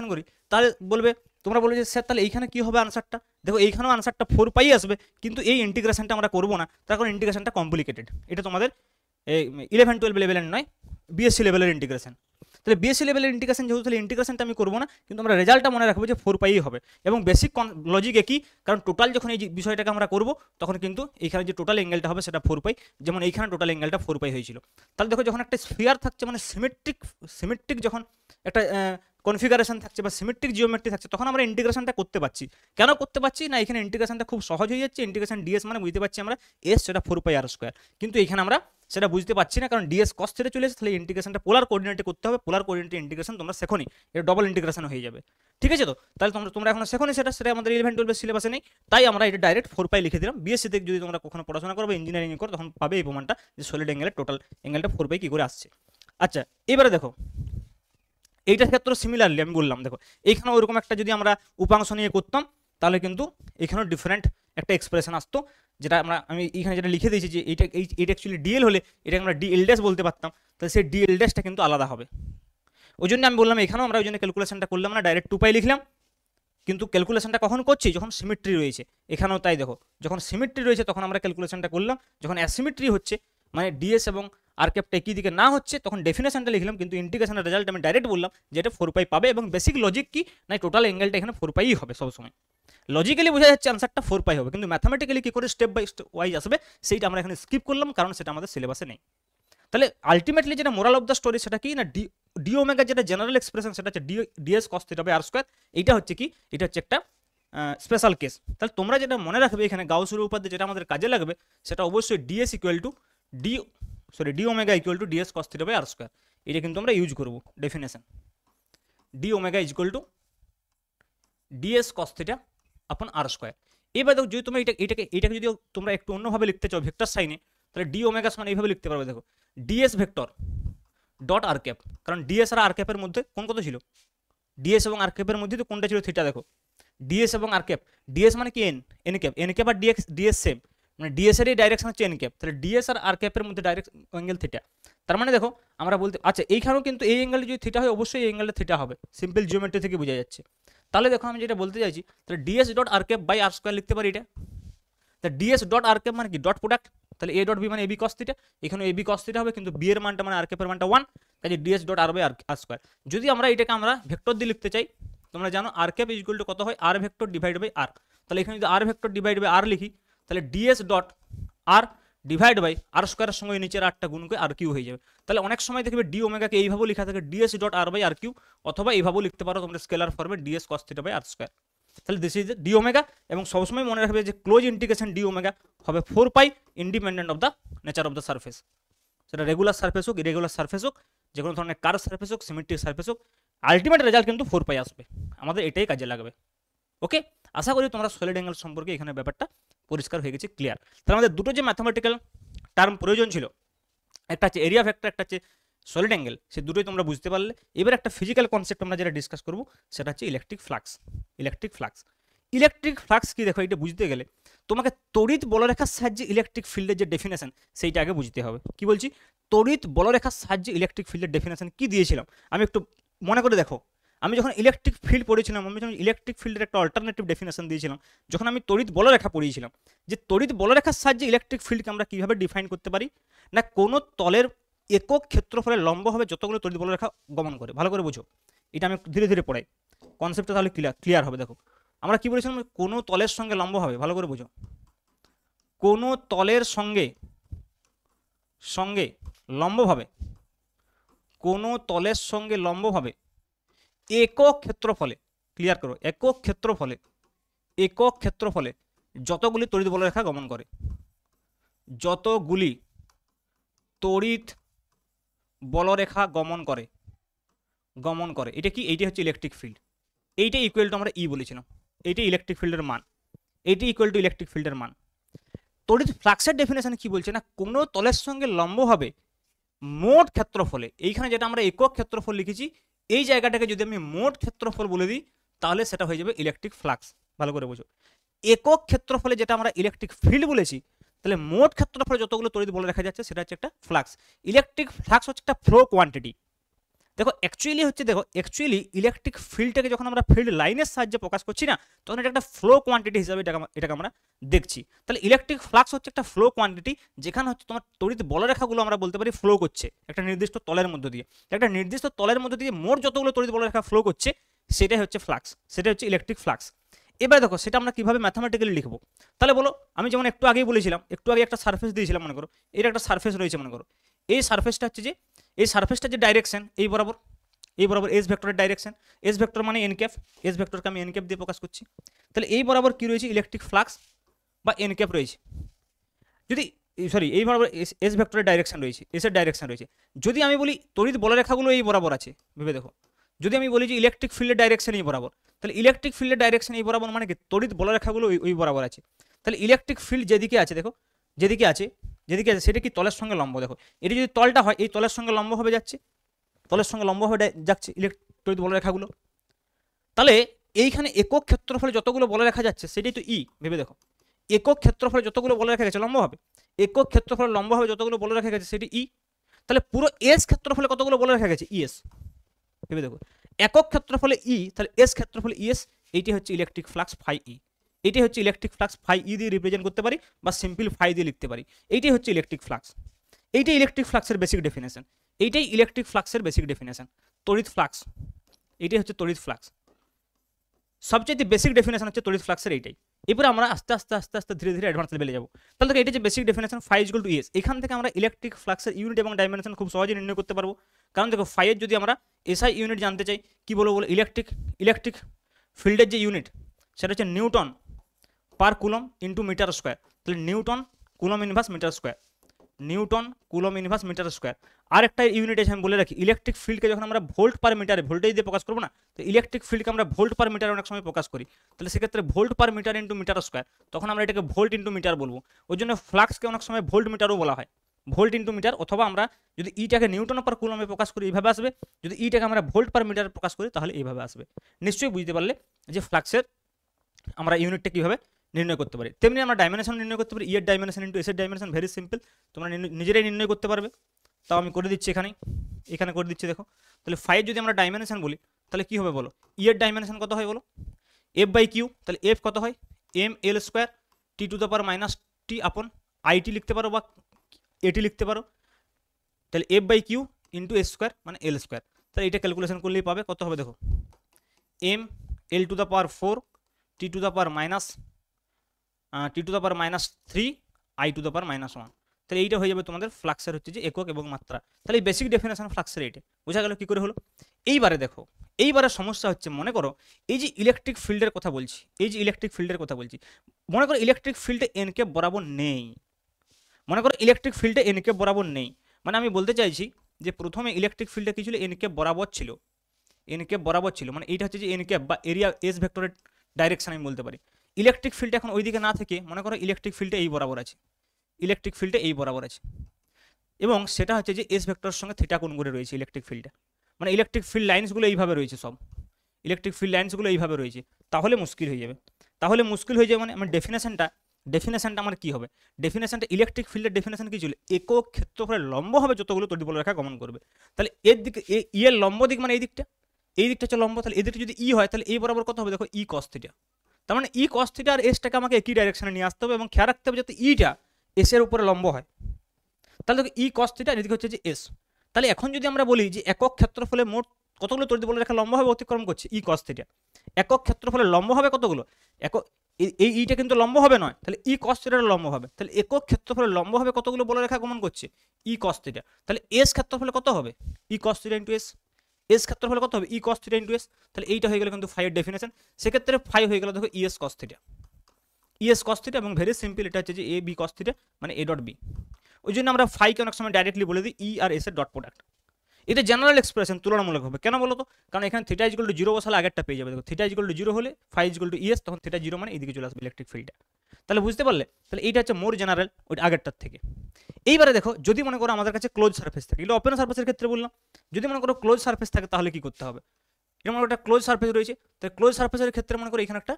করি তাহলে তোমরা বলবে যে স্যার তাহলে এইখানে কি হবে আনসারটা, দেখো এইখানেও আনসারটা 4π আসবে, কিন্তু এই ইন্টিগ্রেশনটা আমরা করবো না, তার কারণ ইন্টিগ্রেশনটা কমপ্লিকেটেড। এটা তোমাদের 11-12 লেভেলের নয়, বিএসসি লেভেলের ইন্টিগ্রেশন। তাহলে বিএসসি লেভেলের ইন্টিগ্রেশন যেহেতু, তাহলে ইন্টিগ্রেশনটা আমি করবো না, কিন্তু আমরা রেজাল্টটা মনে রাখবো যে 4π হবে। এবং বেসিক লজিক একই, কারণ টোটাল যখন এই বিষয়টাকে আমরা করবো তখন কিন্তু এইখানে যে টোটাল অ্যাঙ্গেলটা হবে সেটা 4π, যেমন এইখানে টোটাল অ্যাঙ্গেলটা 4π হয়েছিল। তাহলে দেখো যখন একটা স্ফিয়ার থাকছে, মানে সিমেট্রিক যখন একটা কনফিগারেশন থাকছে বা সিমেট্রিক জিওমেট্রি থাকছে, তখন আমরা ইন্টিগ্রেশনটা করতে পারছি। কেন করতে পারছি না, এখানে ইন্টিগ্রেশনটা খুব সহজ হয়ে যাচ্ছে। ইন্টিগ্রেশন ডিএস মানে বুঝতে পারছি আমরা এস, সেটা 4π আর স্কোয়ার, কিন্তু এখানে আমরা সেটা বুঝতে পারছি না, কারণ ডিএস কস থিটা চলে এসেছে। তাহলে ইন্টিগ্রেশনটা পোলার কোঅর্ডিনেটে করতে হবে, পোলার কোঅর্ডিনেটে ইন্টিগ্রেশন তোমরা শেখোনি, এটা ডবল ইন্টিগ্রেশন হয়ে যাবে, ঠিক আছে? তো তাহলে তোমরা এখন শেখোনি, সেটা আমাদের 11-12 সিলেবাসে নেই, তাই আমরা এটা ডাইরেক্ট 4π লিখে দিলাম। বিএসসিতে যদি তোমরা কখনো পড়াশোনা করো বা ইঞ্জিনিয়ারিং করো তখন পাবে এই প্রমাণটা যে সলিড অ্যাঙ্গেলের টোটাল অ্যাঙ্গেলটা 4π কী করে আসছে। আচ্ছা এবারে দেখো এইটার ক্ষেত্রে সিমিলারলি আমি বললাম, দেখো এইখানে ওইরকম একটা যদি আমরা উপাংশ নিয়ে করতাম তাহলে কিন্তু এখানেও ডিফারেন্ট একটা এক্সপ্রেশন আসতো, যেটা আমি এইখানে যেটা লিখে দিয়েছি যে এইটা অ্যাকচুয়ালি ডিএল হলে এটাকে আমরা ডিএল ড্যাশ বলতে পারতাম, তাহলে সেই ডিএল ড্যাশটা কিন্তু আলাদা হবে। ওই জন্য আমি বললাম এখানেও আমরা ওই জন্য ক্যালকুলেশনটা করলাম না, ডাইরেক্ট 2π লিখলাম, কিন্তু ক্যালকুলেশনটা কখন করছি, যখন সিমেট্রি রয়েছে। এখানেও তাই দেখো যখন সিমেট্রি রয়েছে তখন আমরা ক্যালকুলেশনটা করলাম, যখন অ্যাসিমেট্রি হচ্ছে মানে ডিএস এবং আর ক্যাপটা একই দিকে না হচ্ছে তখন ডেফিনেশনটা লিখলাম, কিন্তু ইন্টিগ্রেশনের রেজাল্ট আমি ডাইরেক্ট বললাম যে এটা 4π পাবে। এবং বেসিক লজিক কি না, টোটাল অ্যাঙ্গেলটা এখানে 4πই হবে সবসময়। লজিক্যালি বোঝা যাচ্ছে আনসারটা 4π হবে, কিন্তু ম্যাথামেটিক্যালি কী করে স্টেপ বাই ওয়াইজ আসবে সেইটা আমরা এখানে স্কিপ করলাম, কারণ সেটা আমাদের সিলেবাসে নেই। তাহলে আলটিমেটলি যেটা মোরাল অফ দ্য স্টোরি সেটা কি না, ডি ওমেগা যেটা জেনারেল এক্সপ্রেশন সেটা হচ্ছে DS cos theta by R square. এইটা হচ্ছে কি, এটা হচ্ছে একটা স্পেশাল কেস। তাহলে তোমরা যেটা মনে রাখবে এখানে গাউসের উপপাদ্য যেটা আমাদের কাজে লাগবে সেটা অবশ্যই DS equal to D omega equal to DS cos theta by R square. এটা কিন্তু আমরা ইউজ করবো definition, D omega equal to DS cos theta upon R square. এবার দেখো যদি তোমরা এটাকে যদি তোমরা একটু অন্যভাবে লিখতে চাও ভেক্টর সাইনে, তাহলে ডি ওমেগা সমান এইভাবে লিখতে পারবে। দেখো DS vector dot R cap, কারণ ডিএস আর আর ক্যাপের মধ্যে কোন কত ছিল, ডিএস এবং আর ক্যাপের মধ্যে তো কোনটা ছিল থিটা। দেখো ডিএস এবং আর ক্যাপ, ডিএস মানে কি এন ক্যাপ আর ডিএস সেম, মানে ডিএস এর ডাইরেকশন হচ্ছে এন ক্যাপ, তাহলে ডিএস আর আর ক্যাপের মধ্যে ডাইরেক্ট অ্যাঙ্গেল থিটা। তার মানে দেখো আমরা বলতে আচ্ছা এইখানেও কিন্তু এই অ্যাঙ্গেলটা যদি থিটা হয় অবশ্যই এই অ্যাঙ্গেলটা থিটা হবে, সিম্পল জিওমেট্রি থেকে বোঝা যাচ্ছে। তাহলে দেখো আমি যেটা বলতে চাইছি, তাহলে DS dot R cap by R square লিখতে পারি এটা। তাহলে ডিএস ডট আর ক্যাপ মানে কি ডট প্রোডাক্ট, তাহলে এ ডট বি মানে এবি কস থিটা, এখানে এবি কস থিটা হবে কিন্তু বি এর মানটা মানে আর ক্যাপের মানটা 1, তাই DS dot R by R square. যদি আমরা এটাকে আমরা ভেক্টর দিয়ে লিখতে চাই, তোমরা জানো আর ক্যাপ ইকুয়াল টু কত হয় r vector divide by r, তাহলে এখানে যদি r vector divide by r লিখি তাহলে DS dot r divide by r স্কোয়ারের সঙ্গে নিচের আরটা গুণ করে আর কিউ হয়ে যাবে। তাহলে অনেক সময় দেখবে ডি ওমেগাকে এইভাবেও লেখা থাকে DS dot R by R cube, অথবা এইভাবেও লিখতে পারো তোমরা স্কেলার ফর্মে DS cos theta by R square. তাহলে দিস ইজ ডি ওমেগা, এবং সবসময় মনে রাখবে যে ক্লোজ ইন্টিগ্রেশন ডি ওমেগা হবে 4 pi independent of the nature of the surface, সেটা রেগুলার সারফেস হোক ইরেগুলার সারফেস হোক যে কোনো ধরনের কার্ভ সারফেস হোক সিমেট্রিক সারফেস হোক, আলটিমেট রেজাল্ট কিন্তু 4 পাই আসবে, আমাদের এটাই কাজে লাগবে। ওকে, আশা করি তোমরা সলিড অ্যাঙ্গেল সম্পর্কে এখানে ব্যাপারটা পরিষ্কার হয়ে গেছে, ক্লিয়ার। তাহলে আমাদের দুটো যে ম্যাথমেটিক্যাল টার্ম প্রয়োজন ছিল, একটা হচ্ছে এরিয়া ভেক্টর, একটা হচ্ছে সলিড অ্যাঙ্গেল, সে দুটোই তোমরা বুঝতে পারলে। এবার একটা ফিজিক্যাল কনসেপ্ট আমরা যেটা ডিসকাস করব সেটা হচ্ছে ইলেকট্রিক ফ্লাক্স। ইলেকট্রিক ফ্লাক্স কি, দেখো এটা বুঝতে গেলে তোমাকে তড়িৎ বলরেখার সাহায্যে ইলেকট্রিক ফিল্ডের যে ডেফিনেশন সেইটা আগে বুঝতে হবে। কি বলছি, তড়িৎ বলরেখার সাহায্যে ইলেকট্রিক ফিল্ডের ডেফিনেশন কি দিয়েছিলাম আমি একটু মনে করে দেখো। আমি যখন ইলেকট্রিক ফিল্ড পড়েছিলাম, আমি যখন ইলেকট্রিক ফিল্ডের একটা অল্টারনেটিভ ডেফিনেশন দিয়েছিলাম যখন আমি তড়িৎ বলরেখা পড়িয়েছিলাম, যে তড়িৎ বলরেখার সাহায্যে ইলেকট্রিক ফিল্ডকে আমরা কীভাবে ডিফাইন করতে পারি না, কোনো তলের একক ক্ষেত্রফলে লম্বভাবে যতগুলো তড়িৎ বলরেখা গমন করে। ভালো করে বুঝো, এটা আমি ধীরে ধীরে পড়াই, কনসেপ্টটা তাহলে ক্লিয়ার হবে। দেখো আমরা কি বলেছিলাম, কোনো তলের সঙ্গে লম্ব হবে, ভালো করে বুঝো, কোনো তলের সঙ্গে লম্বভাবে, কোনো তলের সঙ্গে লম্বভাবে একক ক্ষেত্রফলে, ক্লিয়ার করো, একক ক্ষেত্রফলে যতগুলি তড়িৎ বলরেখা গমন করে, যতগুলি তড়িৎ বলরেখা গমন করে, এটা কি, এইটা হচ্ছে ইলেকট্রিক ফিল্ড, এইটা ইকুয়াল টু আমরা ই বলেছিলাম, এইটা ইলেকট্রিক ফিল্ডের মান, এইটা ইকুয়াল টু ইলেকট্রিক ফিল্ডের মান। তড়িৎ ফ্লাক্সের ডেফিনেশন কি বলছে না, কোনো তলের সঙ্গে লম্ব হবে মোট ক্ষেত্রফলে, এইখানে যেটা আমরা একক ক্ষেত্রফল লিখেছি এই জায়গাটাকে যদি আমি মোট ক্ষেত্রফল বলে দিই তাহলে সেটা হয়ে যাবে ইলেকট্রিক ফ্লাক্স। ভালো করে বুঝো, একক ক্ষেত্রফলে যেটা আমরা ইলেকট্রিক ফিল্ড বলেছি, তাহলে মোট ক্ষেত্রফলে যতগুলো তড়িৎ বলে রাখা যাচ্ছে সেটা হচ্ছে একটা ফ্লাক্স। ইলেকট্রিক ফ্লাক্স হচ্ছে একটা ফ্লো কোয়ান্টিটি। দেখো অ্যাকচুয়ালি ইলেকট্রিক ফিল্ডটাকে যখন আমরা ফিল্ড লাইনের সাহায্যে প্রকাশ করছি না, তখন এটা একটা ফ্লো কোয়ান্টিটি হিসাবে এটাকে আমরা দেখছি। তাহলে ইলেকট্রিক ফ্লাক্স হচ্ছে একটা ফ্লো কোয়ান্টিটি, যেখানে হচ্ছে তোমার তড়িৎ বলরেখাগুলো আমরা বলতে পারি ফ্লো করছে একটা নির্দিষ্ট তলের মধ্য দিয়ে, একটা নির্দিষ্ট তলের মধ্য দিয়ে মোট যতগুলো তড়িৎ বলরেখা ফ্লো করছে সেটাই হচ্ছে ফ্লাক্স, সেটা হচ্ছে ইলেকট্রিক ফ্লাক্স। এবার দেখো সেটা আমরা কিভাবে ম্যাথামেটিক্যালি লিখবো, তাহলে বলো, আমি যেমন একটু আগেই বলেছিলাম, একটু আগে একটা সারফেস দিয়েছিলাম, মনে করো এর একটা সারফেস রয়েছে, মনে করো এই সারফেসটা হচ্ছে যে ডাইরেকশন এই বরাবর এস ভেক্টরের ডাইরেকশন, এস ভেক্টর মানে এন ক্যাপ, এস ভেক্টরকে আমি এন ক্যাপ দিয়ে প্রকাশ করছি। তাহলে এই বরাবর কি রয়েছে, ইলেকট্রিক ফ্লাক্স বা এন ক্যাপ রয়েছে। যদি এই বরাবর এস ভেক্টরের ডাইরেকশন রয়েছে, এসের ডাইরেকশন রয়েছে। যদি আমি বলি তড়িৎ বলরেখাগুলো এই বরাবর আছে, ভেবে দেখো, যদি আমি বলি যে ইলেকট্রিক ফিল্ডের ডাইরেকশন এই বরাবর, তাহলে ইলেকট্রিক ফিল্ডের ডাইরেকশন এই বরাবর মানে কি তড়িৎ বলরেখাগুলো ওই বরাবর আছে। তাহলে ইলেকট্রিক ফিল্ড যেদিকে আছে, দেখো যেদিকে আছে সেটা কি তলের সঙ্গে লম্ব। দেখো এটি যদি তলটা হয় এই তলের সঙ্গে লম্ব হবে যাচ্ছে, তলের সঙ্গে লম্ব হয়ে যাচ্ছে তড়িৎ বলরেখাগুলো। তাহলে এইখানে একক ক্ষেত্রফলে যতগুলো বলরেখা যাচ্ছে সেটাই তো ই, ভেবে দেখো, একক ক্ষেত্রফলে যতগুলো বলরেখা গেছে লম্ব হবে, একক ক্ষেত্রফলে লম্ব হবে যতগুলো বলরেখা গেছে সেটি ই। তাহলে পুরো এস ক্ষেত্রফলে কতগুলো বলরেখা গেছে, ইএস, ভেবে দেখো, একক ক্ষেত্রফলে ই, তাহলে এস ক্ষেত্রফলে ইএস, এইটি হচ্ছে ইলেকট্রিক ফ্লাক্স ফাই ই, এটি হচ্ছে ইলেকট্রিক ফ্লাক্স ফাই ই দিয়ে রিপ্রেজেন্ট করতে পারি বা সিম্পল ফাই দিয়ে লিখতে পারি। এইটাই হচ্ছে ইলেকট্রিক ফ্লাক্স, এইটাই ইলেকট্রিক ফ্লাক্সের বেসিক ডেফিনেশন, এইটাই ইলেকট্রিক ফ্লাক্সের বেসিক ডেফিনেশন, তড়িৎ ফ্লাক্স, এইটাই হচ্ছে তড়িৎ ফ্লাক্স, সবচেয়ে বেসিক ডেফিনেশন হচ্ছে তড়িৎ ফ্লাক্সের এইটাই। এরপরে আমরা আস্তে আস্তে ধীরে ধীরে অ্যাডভান্স লেভেলে যাবো। তাহলে দেখো এটা যে basic definition phi equal to ES, এখান থেকে আমরা ইলেকট্রিক ফ্লাক্সের ইউনিট এবং ডাইমেনশন খুব সহজে নির্ণয় করতে পারবো। কারণ দেখো ফাইয়ের যদি আমরা এসআই ইউনিট জানতে চাই, কি বলবো, ইলেকট্রিক ফিল্ডের যে ইউনিট সেটা হচ্ছে newton per coulomb into metre square. তাহলে newton coulomb inverse metre square, newton coulomb inverse metre square. আর একটা ইউনিট আছে আমি বলে রাখি, ইলেকট্রিক ফিল্ডকে যখন আমরা ভোল্ট পার মিটারে ভোল্টেজ দিয়ে প্রকাশ করবো না, তো ইলেকট্রিক ফিল্ডকে আমরা ভোল্ট পার মিটারে অনেক সময় প্রকাশ করি। তাহলে সেক্ষেত্রে volt per metre into metre square, তখন আমরা এটাকে ভোল্ট ইন্টু মিটার বলবো। ওই জন্য ফ্লাক্সকে অনেক সময় ভোল্ট মিটারও বলা হয়, ভোল্ট ইন্টু মিটার। অথবা আমরা যদি ইটাকে নিউটন পার কুলমে প্রকাশ করি এইভাবে আসবে, যদি ইটাকে আমরা ভোল্ট পার মিটারে প্রকাশ করি তাহলে এইভাবে আসবে। নিশ্চয়ই বুঝতে পারলে যে ফ্লাক্সের আমরা ইউনিটটা কীভাবে নির্ণয় করতে পারি। তেমনি আমরা ডাইমেনশন নির্ণয় করতে পারি, ইয়ের ডাইমেনশন ইন্টু এসের ডাইমেনশন, ভেরি সিম্পল, তোমরা নিজেরাই নির্ণয় করতে পারবে। তাও আমি করে দিচ্ছি এখানে করে দিচ্ছি দেখো। তাহলে 5 যদি আমরা ডাইমেনশন বলি তাহলে কী হবে বলো, ইয়ের ডাইমেনশন কত হয় বলো, এফ বাই কিউ। তাহলে এফ কত হয়, M L square T to the power minus T আপন আইটি লিখতে পারো বা এটি লিখতে পারো। তাহলে F by Q into S square মানে এল স্কোয়ার। তাহলে এটা ক্যালকুলেশন করলেই পাবে কত হবে দেখো, M L to the power 4 T to the power minus 3 I to the power -1। তাহলে এইটা হয়ে যাবে তোমাদের ফ্লাক্সের হচ্ছে যে একক এবং মাত্রা। তাহলে এই বেসিক ডেফিনেশন ফ্লাক্সের এইটা বোঝা গেল কী করে হলো। এইবারে দেখো, এইবারে সমস্যা হচ্ছে, মনে করো এই যে ইলেকট্রিক ফিল্ডের কথা বলছি, মনে করো ইলেকট্রিক ফিল্ডে এন কে বরাবর নেই, মনে করো ইলেকট্রিক ফিল্ডে এন কে বরাবর নেই। মানে আমি বলতে চাইছি যে প্রথমে ইলেকট্রিক ফিল্ডে কী ছিল, এন কে বরাবর ছিল, মানে এইটা হচ্ছে যে এন কে বা এরিয়া এস ভেক্টরের ডাইরেকশন আমি বলতে পারি। ইলেকট্রিক ফিল্ড এখন ওইদিকে না থেকে মনে করো ইলেকট্রিক ফিল্ডে এই বরাবর আছে, এবং সেটা হচ্ছে যে এস ভেক্টরের সঙ্গে থিটা কোণ করে রয়েছে ইলেকট্রিক ফিল্ডে। মানে ইলেকট্রিক ফিল্ড লাইন্সগুলো এইভাবে রয়েছে, সব ইলেকট্রিক ফিল্ড লাইন্সগুলো এইভাবে রয়েছে। তাহলে মুশকিল হয়ে যাবে, মানে আমার ডেফিনেশনটা আমার কী হবে, ডেফিনেশনটা ইলেকট্রিক ফিল্ডের ডেফিনেশন কী ছিল, একক ক্ষেত্রফলের লম্ব হবে যতগুলো তড়িৎ বলরেখা গমন করবে। তাহলে এর দিকে এর লম্ব দিক মানে এই দিকটা হচ্ছে লম্ব। তাহলে এদিকটা যদি ই হয় তাহলে এই বরাবর কত হবে দেখো, ই কস থিটা। তার মানে ই কস থিটা আর এসটাকে আমাকে একই ডাইরেকশনে নিয়ে আসতে হবে এবং খেয়াল রাখতে হবে যাতে ইটা এসের উপরে লম্ব হয়। তাহলে দেখো ই কস থিটা এদিকে হচ্ছে যে এস। তাহলে এখন যদি আমরা বলি যে একক ক্ষেত্রফলে মোট কতগুলো তড়িৎ বলরেখা লম্বভাবে অতিক্রম করছে, ই কস থিটা। একক ক্ষেত্রফলে লম্ব হবে কতগুলো, এই ইটা কিন্তু লম্ব হবে নয়, তাহলে ই কস থিটার লম্ব হবে। তাহলে একক ক্ষেত্রফলে লম্ব হবে কতগুলো বলরেখা গমন করছে, ই কস থিটা। তাহলে এস ক্ষেত্রফলে কত হবে, ই কস থিটা ইন্টু এস ক্ষেত্রফলে কত হবে, ই কস থিটা ইন্টু এস। তাহলে এইটা হয়ে গেল কিন্তু ফাইয়ের ডেফিনেশন। সেক্ষেত্রে ফাই হয়ে গেল দেখো ইএস কস থিটা, এবং ভেরি সিম্পল, এটা হচ্ছে যে এ বি কস থিটা মানে এ ডট বি। ওই জন্য আমরা ফাইকে অনেক সময় ডাইরেক্টলি বলে দিই ই আর এস এর ডট প্রোডাক্ট। এটা জেনারেল এক্সপ্রেশন তুলনামূলক হবে, কেন বলো তো, কারণ এখানে থিটা ইকুয়াল টু 0 বসালে আগেরটা পেয়ে যাবে। দেখো থিটা ইকুয়াল টু 0 হলে ফাই ইকুয়াল টু ইএস, তখন থিটা 0 মানে এইদিকে চলে আসবে ইলেকট্রিক ফিল্ডটা। তাহলে বুঝতে পারলে, তাহলে এইটা হচ্ছে মোর জেনারেল ওই আগেরটার থেকে। এইবারে দেখো, যদি মনে করো আমাদের কাছে ক্লোজ সারফেস থাকে, এটা ওপেন সারফেসের ক্ষেত্রে বললাম, যদি মনে করো ক্লোজ সারফেস থাকে তাহলে কি করতে হবে, যেমন একটা ক্লোজ সারফেস রয়েছে, তাহলে ক্লোজ সারফেসের ক্ষেত্রে মনে করো এখানে একটা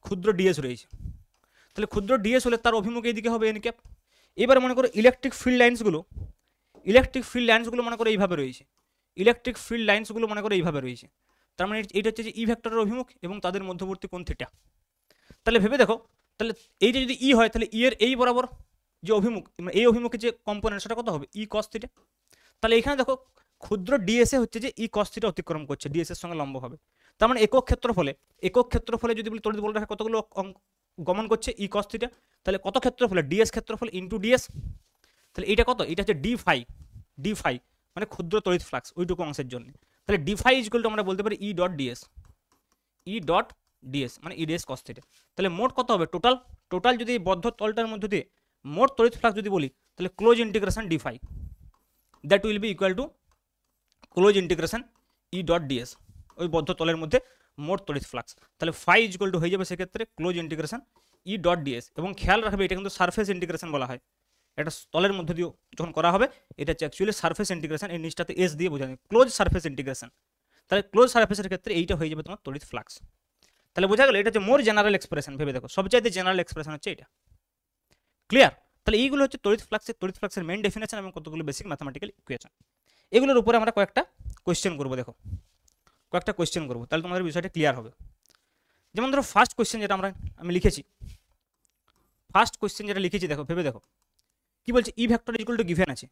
ক্ষুদ্র ডিএস রয়েছে। তাহলে ক্ষুদ্র ডিএস হলে তার অভিমুখ এইদিকে হবে এন ক্যাপ। এবার মনে করো ইলেকট্রিক ফিল্ড লাইন্সগুলো মনে করো এইভাবে রয়েছে, তার মানে এইটা হচ্ছে যে ই ভেক্টরের অভিমুখ এবং তাদের মধ্যবর্তী কোণ থিটা। তাহলে ভেবে দেখো, তাহলে এইটা যদি ই হয় তাহলে ই এর এই বরাবর যে অভিমুখ, এই অভিমুখে যে কম্পোনেন্ট সেটা কত হবে, ই কস থিটা। তাহলে এখানে দেখো ক্ষুদ্র ডিএসএ হচ্ছে যে ই কস থিটা অতিক্রম করছে, ডিএসএর সঙ্গে লম্ব হবে। তার মানে একক ক্ষেত্রফলে যদি বলি তড়িৎ বলরেখা কতগুলো গমন করছে, ই কস থিটা। তাহলে কত ক্ষেত্রফলে, ডিএস ক্ষেত্রফল ইন্টু ডিএস। তাহলে এটা কত, এটা হচ্ছে ডি ফাই মানে ক্ষুদ্র তড়িৎ ফ্লাক্স ওইটুকু অংশের জন্য। তাহলে ডি ফাই ইকুয়াল টু আমরা বলতে পারি ই ডট ডিএস মানে ই ডিএস কস থিটা। তাহলে মোট কত হবে, টোটাল যদি বদ্ধ তলটার মধ্যে দিয়ে মোট তড়িৎ ফ্লাক্স যদি বলি, তাহলে close integration D phi that will be equal to close integration E dot DS, ওই বদ্ধ তলের মধ্যে মোট তড়িৎ ফ্লাক্স। তাহলে ফাই ইকুয়াল টু হয়ে যাবে সেক্ষেত্রে close integration E dot DS. এবং খেয়াল রাখবে এটা কিন্তু সারফেস ইন্টিগ্রেশন বলা হয়, এটা তলের মধ্যে দিয়ে যখন করা হবে এটা হচ্ছে অ্যাকচুয়ালি সারফেস ইন্টিগ্রেশন, এই নিচটাতে এস দিয়ে বোঝানো ক্লোজ সারফেস ইন্টিগ্রেশন। তাহলে ক্লোজ সারফেসের ক্ষেত্রে এইটা হয়ে যাবে তোমার তড়িৎ ফ্লাক্স। তাহলে বোঝা গেল এটা হচ্ছে মোর জেনারেল এক্সপ্রেশন। ভেবে দেখো সবচাইতে জেনারেল এক্সপ্রেশন হচ্ছে এটা, ক্লিয়ার। তাহলে এইগুলো হচ্ছে তড়িৎ ফ্লাক্সের মেইন ডেফিনেশন এবং কতগুলো বেসিক ম্যাথমেটিক্যাল ইকুয়েশন। এগুলোর উপরে আমরা কয়েকটা কোয়েশ্চেন করবো, দেখো কয়েকটা কোয়েশ্চেন করবো, তাহলে তোমাদের বিষয়টা ক্লিয়ার হবে। যেমন ধরো ফার্স্ট কোয়েশ্চেন যেটা আমি লিখেছি, দেখো ভেবে দেখো কি বলছে, ই ভেক্টর ইকুয়াল টু গিভেন আছে,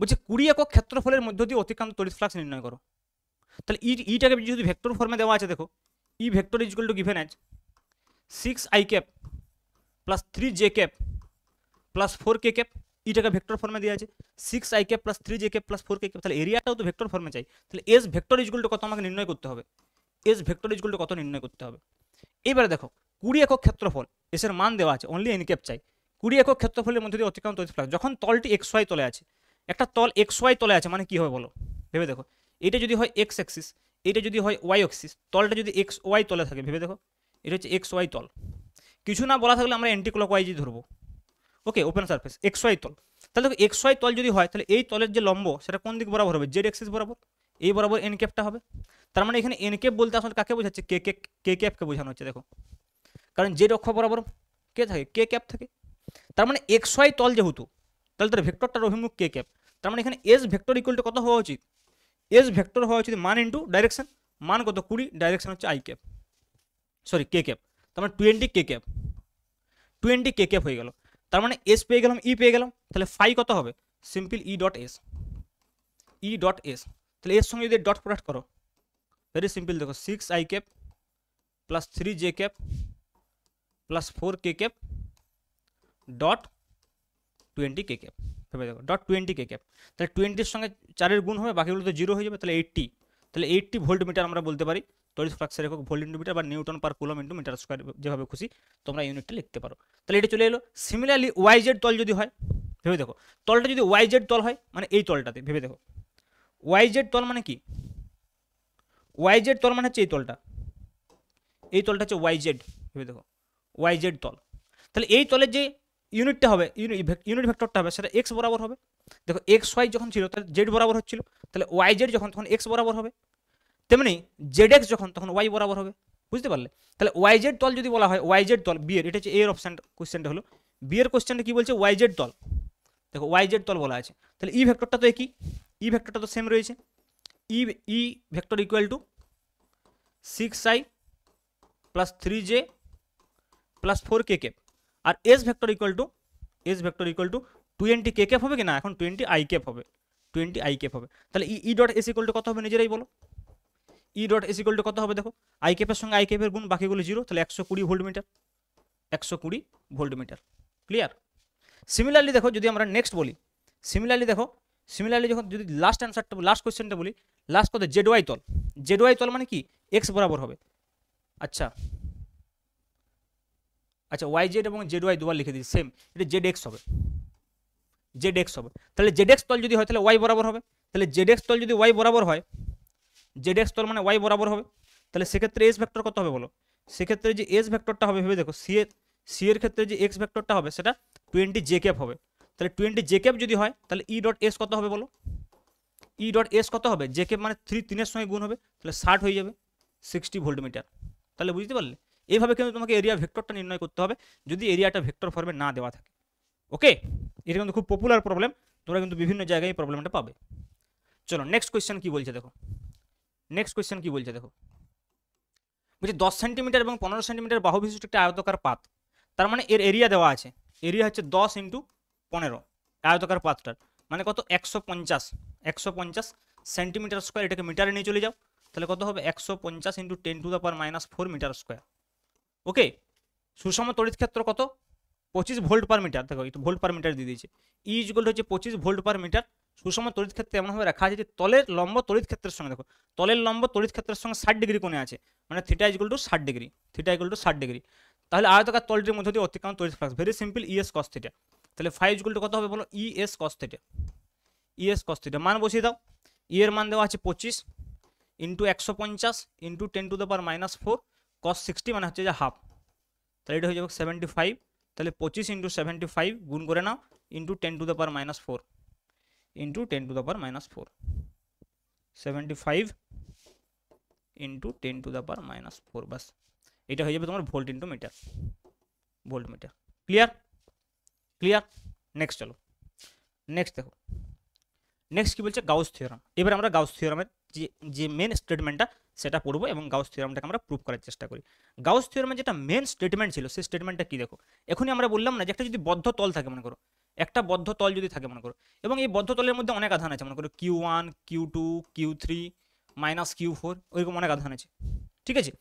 বলছে 20 একক ক্ষেত্রফলের মধ্য দিয়ে অতিক্রান্ত তড়িৎ ফ্লাক্স নির্ণয় করো। তাহলে ইটাকে যদি ভেক্টর ফর্মে দেওয়া আছে, দেখো E vector equal to given আছে 6i cap plus 3j cap plus 4k cap, ইটাকে ভেক্টর ফর্মে দেওয়া আছে 6i cap plus 3j cap plus 4k cap. তাহলে এরিয়াটাও তো ভেক্টর ফর্মে চাই, তাহলে এস ভেক্টর ইকুয়াল টু কত আমাকে নির্ণয় করতে হবে, এবারে দেখো 20 একক ক্ষেত্রফল, এস এর মান দেওয়া আছে, অনলি এন ক্যাপ চাই। 20 একক ক্ষেত্রফলের মধ্যে দিয়ে অতিক্রান্ত তড়িৎ ফ্লাক্স, যখন তলটি এক্স ওয়াই তলে আছে, একটা তল এক্স ওয়াই তলে আছে মানে কি হবে বলো, ভেবে দেখো। এটা যদি হয় এক্স অ্যাক্সিস, এটা যদি হয় ওয়াই অ্যাক্সিস, তলটা যদি এক্স ওয়াই তলে থাকে, ভেবে দেখো এটা হচ্ছে এক্স ওয়াই তল। কিছু না বলা থাকলে আমরা অ্যান্টি ক্লক ওয়াইজই ধরবো। ওকে, ওপেন সারফেস এক্স ওয়াই তল। তাহলে দেখো এক্স ওয়াই তল যদি হয়, তাহলে এই তলের যে লম্ব সেটা কোন দিক বরাবর হবে, জেড অ্যাক্সিস বরাবর, এই বরাবর এন ক্যাপটা হবে। তার মানে এখানে এন ক্যাপ বলতে আসলে কাকে বোঝাচ্ছে, কে ক্যাপকে বোঝানো হচ্ছে। দেখো কারণ জেড অক্ষ বরাবর কে থাকে, কে ক্যাপ থাকে। তার মানে এক্স ওয়াই তল যেহেতু, তাহলে তার ভেক্টরটার অভিমুখ কে ক্যাপ। তার মানে এখানে এস ভেক্টর ইকুয়াল টু কত হওয়া উচিত, এস ভেক্টর হওয়া উচিত মান ইন্টু ডাইরেকশন, মান কত 20, ডাইরেকশন হচ্ছে I cap, sorry K cap. তার মানে 20 কে ক্যাপ, 20 কে ক্যাপ হয়ে গেল। তার মানে এস পেয়ে গেলাম, ই পেয়ে গেলাম, তাহলে ফাই কত হবে, simple E dot S, E dot S. তাহলে এর সঙ্গে যদি ডট প্রোডাক্ট করো, ভেরি সিম্পল, দেখো 6 I cap plus 3 J cap plus 4 K cap dot 20 K cap, ভেবে দেখো ডট 20 কে ক্যাপ। তাহলে 20-র সঙ্গে 4-এর গুণ হবে, বাকিগুলো তো 0 হয়ে যাবে, তাহলে 80। তাহলে 80 ভোল্ট মিটার আমরা বলতে পারি তড়িৎ ফ্লাক্সের একক ভোল্ট ইন্টু মিটার বা newton per coulomb into metre square, যেভাবে খুশি তোমরা ইউনিটটা লিখতে পারো। তাহলে এটা চলে এলো। সিমিলারলি ওয়াই জেড তল যদি হয়, ভেবে দেখো তলটা যদি ওয়াই জেড তল হয়, মানে এই তলটাতে, ভেবে দেখো ওয়াই জেড তল মানে কি, ওয়াই জেড তল মানে হচ্ছে এই তলটা, এই তলটা হচ্ছে ওয়াই জেড, ভেবে দেখো ওয়াই জেড তল। তাহলে এই তলের যে ইউনিটটা হবে, ইউনিট ভেক্টরটা হবে, সেটা এক্স বরাবর হবে। দেখো এক্স ওয়াই যখন ছিল তাহলে জেড বরাবর হচ্ছিল, তাহলে ওয়াই জেড যখন তখন এক্স বরাবর হবে, তেমনি জেড এক্স যখন তখন ওয়াই বরাবর হবে, বুঝতে পারলে। তাহলে ওয়াই জেড তল যদি বলা হয়, ওয়াই জেড তল বি এর, এটা হচ্ছে এর অপশান, কোশ্চেনটা হলো বি এর কোশ্চেনটা কি বলছে, ওয়াই জেড তল। দেখো ওয়াই জেড তল বলা আছে, তাহলে ই ভেক্টরটা তো একই, ই ভেক্টরটা তো সেম রয়েছে, E vector equal to 6i plus 3j plus 4 K cap, আর S vector equal to 20 K cap হবে কি না, এখন 20 আই ক্যাপ হবে, 20 আই ক্যাপ হবে। তাহলে E dot S equal to কত হবে নিজেরাই বলো, E dot S equal to কত হবে, দেখো আই ক্যাপের সঙ্গে আই ক্যাপের গুণ, বাকিগুলো 0, তাহলে 120 volt metre, 120 volt metre. Clear. Similarly দেখো যদি আমরা নেক্সট বলি, সিমিলারলি দেখো, সিমিলারলি যখন যদি লাস্ট অ্যান্সারটা, লাস্ট কোয়েশ্চেনটা বলি, লাস্ট কত, জেড ওয়াই তল। জেড ওয়াই তল মানে কি, এক্স বরাবর হবে। আচ্ছা আচ্ছা, ওয়াই জেড এবং জেড ওয়াই দুবার লিখে দিচ্ছি সেম, এটা জেড এক্স হবে, জেড এক্স হবে। তাহলে জেড এক্স তল যদি হয় তাহলে ওয়াই বরাবর হবে, তাহলে জেড এক্স তল যদি ওয়াই বরাবর হয়, জেড এক্স তল মানে ওয়াই বরাবর হবে, তাহলে সেক্ষেত্রে এস ভেক্টর কত হবে বলো, সেক্ষেত্রে যে এস ভেক্টরটা হবে, ভেবে দেখো সি এর ক্ষেত্রে যে এক্স ভেক্টরটা হবে সেটা 20 জে ক্যাপ হবে। তাহলে 20 জে ক্যাপ যদি হয়, তাহলে ই ডট এস কত হবে বলো, ই ডট এস কত হবে, জে ক্যাপ মানে 3 এর সঙ্গে গুণ হবে, তাহলে 60 হয়ে যাবে, 60 ভোল্ট মিটার। তাহলে বুঝতে পারলে, এইভাবে কিন্তু তোমাকে এরিয়া ভেক্টরটা নির্ণয় করতে হবে যদি এরিয়াটা ভেক্টর ফর্মে না দেওয়া থাকে। ওকে, এটা কিন্তু খুব পপুলার প্রবলেম, তোমরা কিন্তু বিভিন্ন জায়গায় প্রবলেমটা পাবে। চলো নেক্সট কোয়েশ্চেন কি বলছে দেখো, নেক্সট কোয়েশ্চেন কি বলছে দেখো, বলছে 10 সেন্টিমিটার এবং 15 সেন্টিমিটার বাহু বিশিষ্ট একটা আয়তকার পাত, তার মানে এর এরিয়া দেওয়া আছে, এরিয়া হচ্ছে 10 ইন্টু 15 আয়তকার পাতটার, মানে কত 150 সেন্টিমিটার স্কোয়ার, এটাকে মিটারে নিয়ে চলে যাও, তাহলে কত হবে 150 ইন্টু 10⁻⁴ মিটার স্কোয়ার। ওকে, সুষম তড়িৎ ক্ষেত্র কত, 25 ভোল্ট পার মিটার। দেখো একটু ভোল্ট পার মিটার দিয়ে দিয়েছে, ই ইকুয়াল হচ্ছে 25 ভোল্ট পার মিটার। সুষম তড়িৎ ক্ষেত্রে এমনভাবে রাখা আছে যে তলের লম্ব তড়িৎ ক্ষেত্রের সঙ্গে, দেখো তলের লম্ব তড়িৎ ক্ষেত্রের সঙ্গে 60 ডিগ্রি কোণে আছে, মানে theta equal to 60 degree, theta equal to 60 degree. তাহলে আয়তকার তলটির মধ্যে দিয়ে অতিক্রান্ত তড়িৎ flux, very simple, ES cos theta. তাহলে ফাই ইকুয়াল টু কত হবে বলো, ES cos theta, ES cos theta মান বসিয়ে দাও। ই এর মান দেওয়া আছে 25 ইন্টু 150 ইন্টু 10⁻⁴ কস 60 মানে হচ্ছে যে হাফ, তাহলে এটা হয়ে যাবে 75। তাহলে 25 ইন্টু 75 গুণ করে নাও ইন্টু 10⁻⁴ ইন্টু 10⁻⁴, 75 ইন্টু 10⁻⁴, বাস এটা হয়ে যাবে তোমার volt into metre, volt metre. Clear, clear. Next চলো, নেক্সট দেখো, নেক্সট কি বলছে, গাউস থিওরাম। এবার আমরা গাউস থিওরামের যে মেন স্টেটমেন্টটা সেটা পড়বো এবং গাউস থিওরামটাকে আমরা প্রুভ করার চেষ্টা করি। গাউস থিওরামের যেটা মেন স্টেটমেন্ট ছিল সেই স্টেটমেন্টটা কি দেখো, এখনই আমরা বললাম না যে একটা যদি বদ্ধ তল থাকে মনে করো, একটা বদ্ধ তল যদি থাকে মনে করো, এবং এই বদ্ধ তলের মধ্যে অনেক আধান আছে মনে করো Q1 Q2 Q3 minus Q4, ওইরকম অনেক আধান আছে, ঠিক আছে।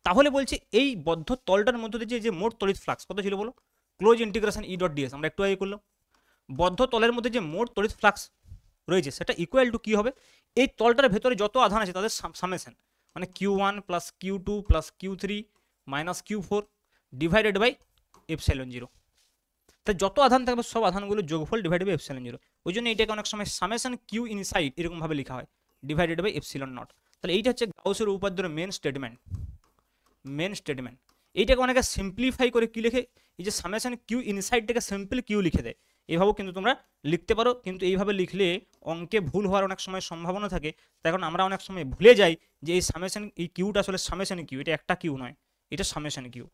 তাহলে বলছে এই বদ্ধ তলটার মধ্যে দিয়ে যে মোট তড়িৎ ফ্লাক্স কত ছিল বলো, close integration E dot DS আমরা একটু আগে করলাম। বদ্ধ তলের মধ্যে যে মোট তড়িৎ ফ্লাক্স রয়েছে সেটা ইকুয়াল টু কী হবে, এই তলটার ভেতরে যত আধান আছে তাদের সামেশন, মানে Q1 plus Q2 plus Q3 minus Q 4 divided by epsilon 0। তাই যত আধান থাকবে সব আধানগুলো যোগফল ডিভাইডেড বাই এপসাইলন 0। ওই জন্য এইটাকে অনেক সময় সামেশন কিউ ইনসাইড এরকমভাবে লেখা হয়, ডিভাইডেড বাই এপসিলন নট। তাহলে এইটা হচ্ছে গাউসের উপপাদ্যের মেন স্টেটমেন্ট। এইটাকে অনেকে সিম্পলিফাই করে কি লিখে, এই যে সামেশন কিউ ইনসাইডটাকে সিম্পল কিউ লিখে দেয়। এইভাবেও কিন্তু তোমরা লিখতে পারো, কিন্তু এইভাবে লিখলে অঙ্কে ভুল হওয়ার অনেক সময় সম্ভাবনা থাকে। তাই কারণ আমরা অনেক সময় ভুলে যাই যে এই সামেশন, এই কিউটা আসলে সামেশন কিউ, এটা একটা কিউ নয়, এটা সামেশন কিউ।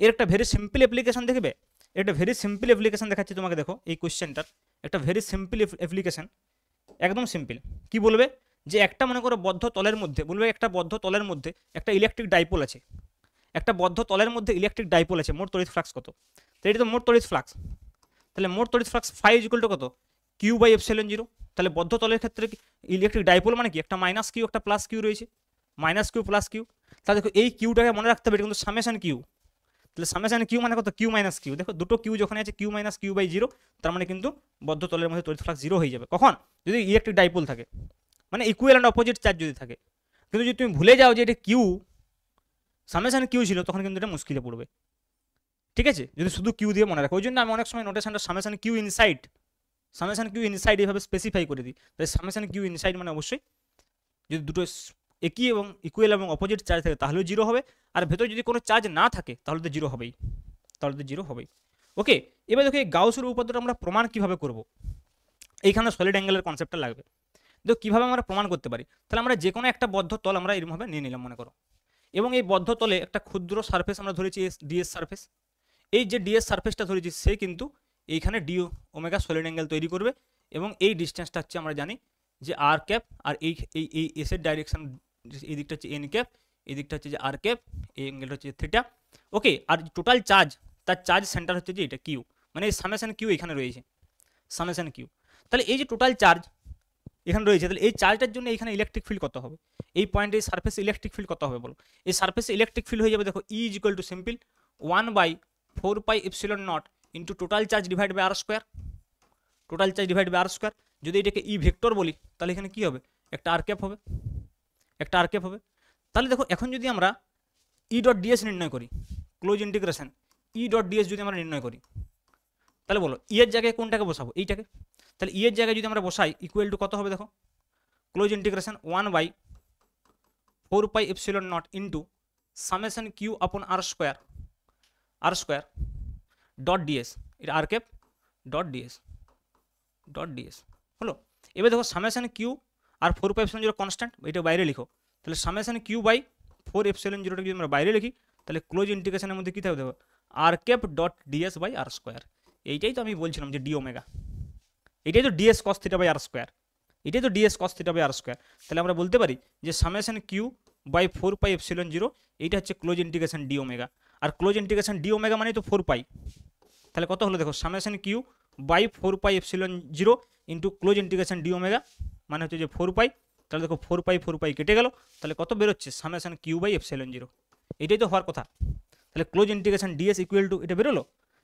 এর একটা ভেরি সিম্পল অ্যাপ্লিকেশন দেখবে, একটা ভেরি সিম্পল অ্যাপ্লিকেশন দেখাচ্ছি তোমাকে। দেখো এই কোশ্চেনটার একটা ভেরি সিম্পল অ্যাপ্লিকেশন, একদম সিম্পল। কি বলবে যে একটা মনে করো বদ্ধ তলের মধ্যে, বলবে একটা বদ্ধ তলের মধ্যে একটা ইলেকট্রিক ডাইপোল আছে, একটা বদ্ধ তলের মধ্যে ইলেকট্রিক ডাইপোল আছে, মোট তড়িৎ ফ্লাক্স কত? তো এটা তো মোট তড়িৎ ফ্লাক্স, তাহলে মোট তড়িৎ ফ্লাক্স ফাই ইকুয়াল টু কত? Q by epsilon 0। তাহলে বদ্ধ তলের ক্ষেত্রে ইলেকট্রিক ডাইপোল মানে কি, একটা মাইনাস কিউ একটা প্লাস কিউ রয়েছে, মাইনাস কিউ প্লাস কিউ। তাহলে দেখো এই কিউটাকে মনে রাখতে হবে, এটা কিন্তু সামেশন কিউ। তাহলে সামেশন কিউ মানে কত? Q minus Q. দেখো দুটো কিউ যখন আছে কিউ মাইনাস কিউ বাই 0, তার মানে কিন্তু বদ্ধ তলের মধ্যে তড়িৎ ফ্লাক্স 0 হয়ে যাবে। কখন? যদি ইলেকট্রিক ডাইপোল থাকে, মানে ইকুইভ্যালেন্ট অপোজিট চার্জ যদি থাকে। কিন্তু যদি তুমি ভুলে যাও যে এটা কিউ, সামেশন কিউ ছিল, তখন কিন্তু এটা মুশকিলে পড়বে। ঠিক আছে, যদি শুধু কিউ দিয়ে মনে রাখো। ওই জন্য আমি অনেক সময় নোটেশনটা সামেশন কিউ ইনসাইড এইভাবে স্পেসিফাই করে দিই। তাই সামেশন কিউ ইনসাইড মানে অবশ্যই যদি দুটো একই এবং ইকুয়াল এবং অপোজিট চার্জ থাকে তাহলেও 0 হবে, আর ভেতরে যদি কোনো চার্জ না থাকে তাহলে তো 0 হবেই, ওকে। এবার দেখো এই গাউসের উপপাদ্যটা আমরা প্রমাণ কিভাবে করব, এইখানে সলিড অ্যাঙ্গেলের কনসেপ্টটা লাগবে। দেখো কীভাবে আমরা প্রমাণ করতে পারি। তাহলে আমরা যে কোনো একটা বদ্ধ তল আমরা এরকমভাবে নিয়ে নিলাম মনে করো, এবং এই বদ্ধ তলে একটা ক্ষুদ্র সারফেস আমরা ধরেছি ডিএস সারফেস। এই যে ডিএস সারফেসটা ধরেছি সে কিন্তু এইখানে ডি ওমেগা সলিড অ্যাঙ্গেল তৈরি করবে, এবং এই ডিস্টেন্সটা হচ্ছে আমরা জানি যে আর ক্যাপ, আর এই এই এসের ডাইরেকশন এই দিকটা হচ্ছে এন ক্যাপ, এই দিকটা হচ্ছে যে আর ক্যাপ, এই অ্যাঙ্গেলটা হচ্ছে থিটা, ওকে। আর টোটাল চার্জ, তার চার্জ সেন্টার হচ্ছে যে এটা কিউ, মানে এই সামেশন কিউ এখানে রয়েছে, সামেশন কিউ। তাহলে এই যে টোটাল চার্জ এখানে রয়েছে, তাহলে এই চার্জটার জন্য এখানে ইলেকট্রিক ফিল্ড কত হবে? এই পয়েন্টে সারফেসে ইলেকট্রিক ফিল্ড কত হবে বলো? এই সারফেসে ইলেকট্রিক ফিল্ড হয়ে যাবে, দেখো E is equal to simple 1/4 pi epsilon naught into total charge divide by R square, total charge divide by R square. যদি এটাকে ই ভেক্টর বলি তাহলে এখানে কি হবে? একটা আর ক্যাপ হবে, একটা আর ক্যাপ হবে। তাহলে দেখো এখন যদি আমরা ই ডট ডিএস নির্ণয় করি, close integration E dot DS যদি আমরা নির্ণয় করি, তাহলে বলো ই এর জায়গায় কোনটাকে বসাবো? এইটাকে। তাহলে ই এর জায়গায় যদি আমরা বসাই ইকুয়াল টু কত হবে? দেখো close integration 1/4 pi epsilon naught into summation Q upon R square dot DS, এটা আর ক্যাপ ডট ডিএস হলো। এবার দেখো summation Q R 4 pi epsilon 0 constant, এটা বাইরে লিখো। তাহলে সামেশন কিউ বাই 4 এপসিলন 0টা যদি আমরা বাইরে লিখি, তাহলে ক্লোজ ইন্টিগ্রেশনের মধ্যে কী থাকবে? দেখো r cap dot ds by R square. এইটাই তো আমি বলছিলাম যে ডি ওমেগা, এটাই তো ds cos theta by R square, এটাই তো ds cos theta by R square. তাহলে আমরা বলতে পারি যে summation Q by 4 pi epsilon 0 এইটা হচ্ছে ক্লোজ ইন্টিগ্রেশন ডি ওমেগা, আর ক্লোজ ইন্টিগ্রেশন ডি ওমেগা মানে তো 4 পাই। তাহলে কত হলো? দেখো summation Q by 4 pi epsilon 0 into close integration D omega মানে হচ্ছে যে 4 পাই। তাহলে দেখো 4 পাই কেটে গেল, তাহলে কত বেরোচ্ছে? সামেশন কিউ বাই এপসিলন 0, এটাই তো হওয়ার কথা। তাহলে close integration DS equal two এটা বেরোলো।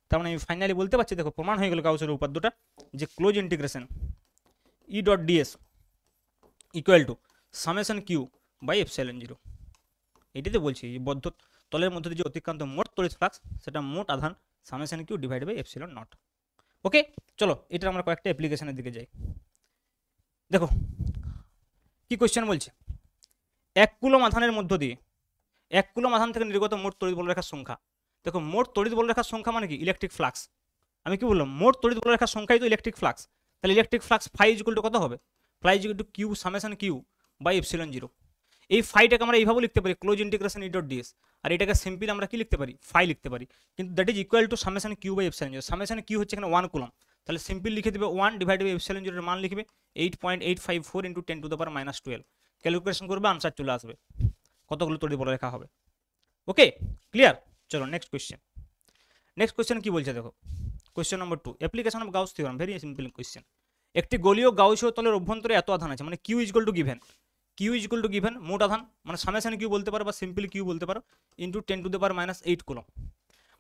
তার মানে আমি ফাইনালি বলতে পারছি, দেখো প্রমাণ হয়ে গেল গাউসের উপপাদ্যটা, যে close integration E dot DS equal to summation Q by epsilon 0। এটাই তো বলছি যে বদ্ধ তলের মধ্যে যে অতিক্রান্ত মোট তড়িৎ ফ্লাক্স সেটা মোট আধান summation q divide by epsilon naught. Okay, চলো এটার আমরা কয়েকটা অ্যাপ্লিকেশনের দিকে যাই। দেখো কি কোয়েশ্চেন বলছে, 1 কুলম আধানের মধ্য দিয়ে 1 কুলম আধান থেকে নির্গত মোট তড়িৎ বলরেখার সংখ্যা। দেখো মোট তড়িৎ বলরেখার সংখ্যা মানে কি? Electric flux. আমি কি বললাম? মোট তড়িৎ বলরেখার সংখ্যাই তো ইলেকট্রিক ফ্লাক্স। তাহলে electric flux phi equal to কত হবে? Phi equal to q summation Q by epsilon 0। এই ফাইটাকে আমরা এইভাবে লিখতে পারি close integration E dot ds, আর এটাকে সিম্পলি আমরা কি লিখতে পারি? ফাই লিখতে পারি, কিন্তু that is equal to summation Q by epsilon 0। Summation Q হচ্ছে এখানে 1 কুলম, তাহলে সিম্পলি লিখে দেবে 1 ডিভাইড বাই এপসিলন 0 এর মান লিখবে 8.854 into 10 to the power -12। Calculation করবে, আনসার চলে আসবে, কতগুলো তড়িৎ বলরেখা হবে। Okay, clear? চলো নেক্সট কোয়েশ্চেন। নেক্সট কোয়েশ্চেন কি বলছে দেখো, question number 2, application of Gauss theorem. Very simple question. একটি গোলীয় গাউসীয় তলের অভ্যন্তরে এত আধান আছে, মানে Q is equal to given মোট আধান, মানে সামেশন কিউ বলতে পারো বা সিম্পলি কিউ বলতে পারো, into 10 to the power -8 coulomb.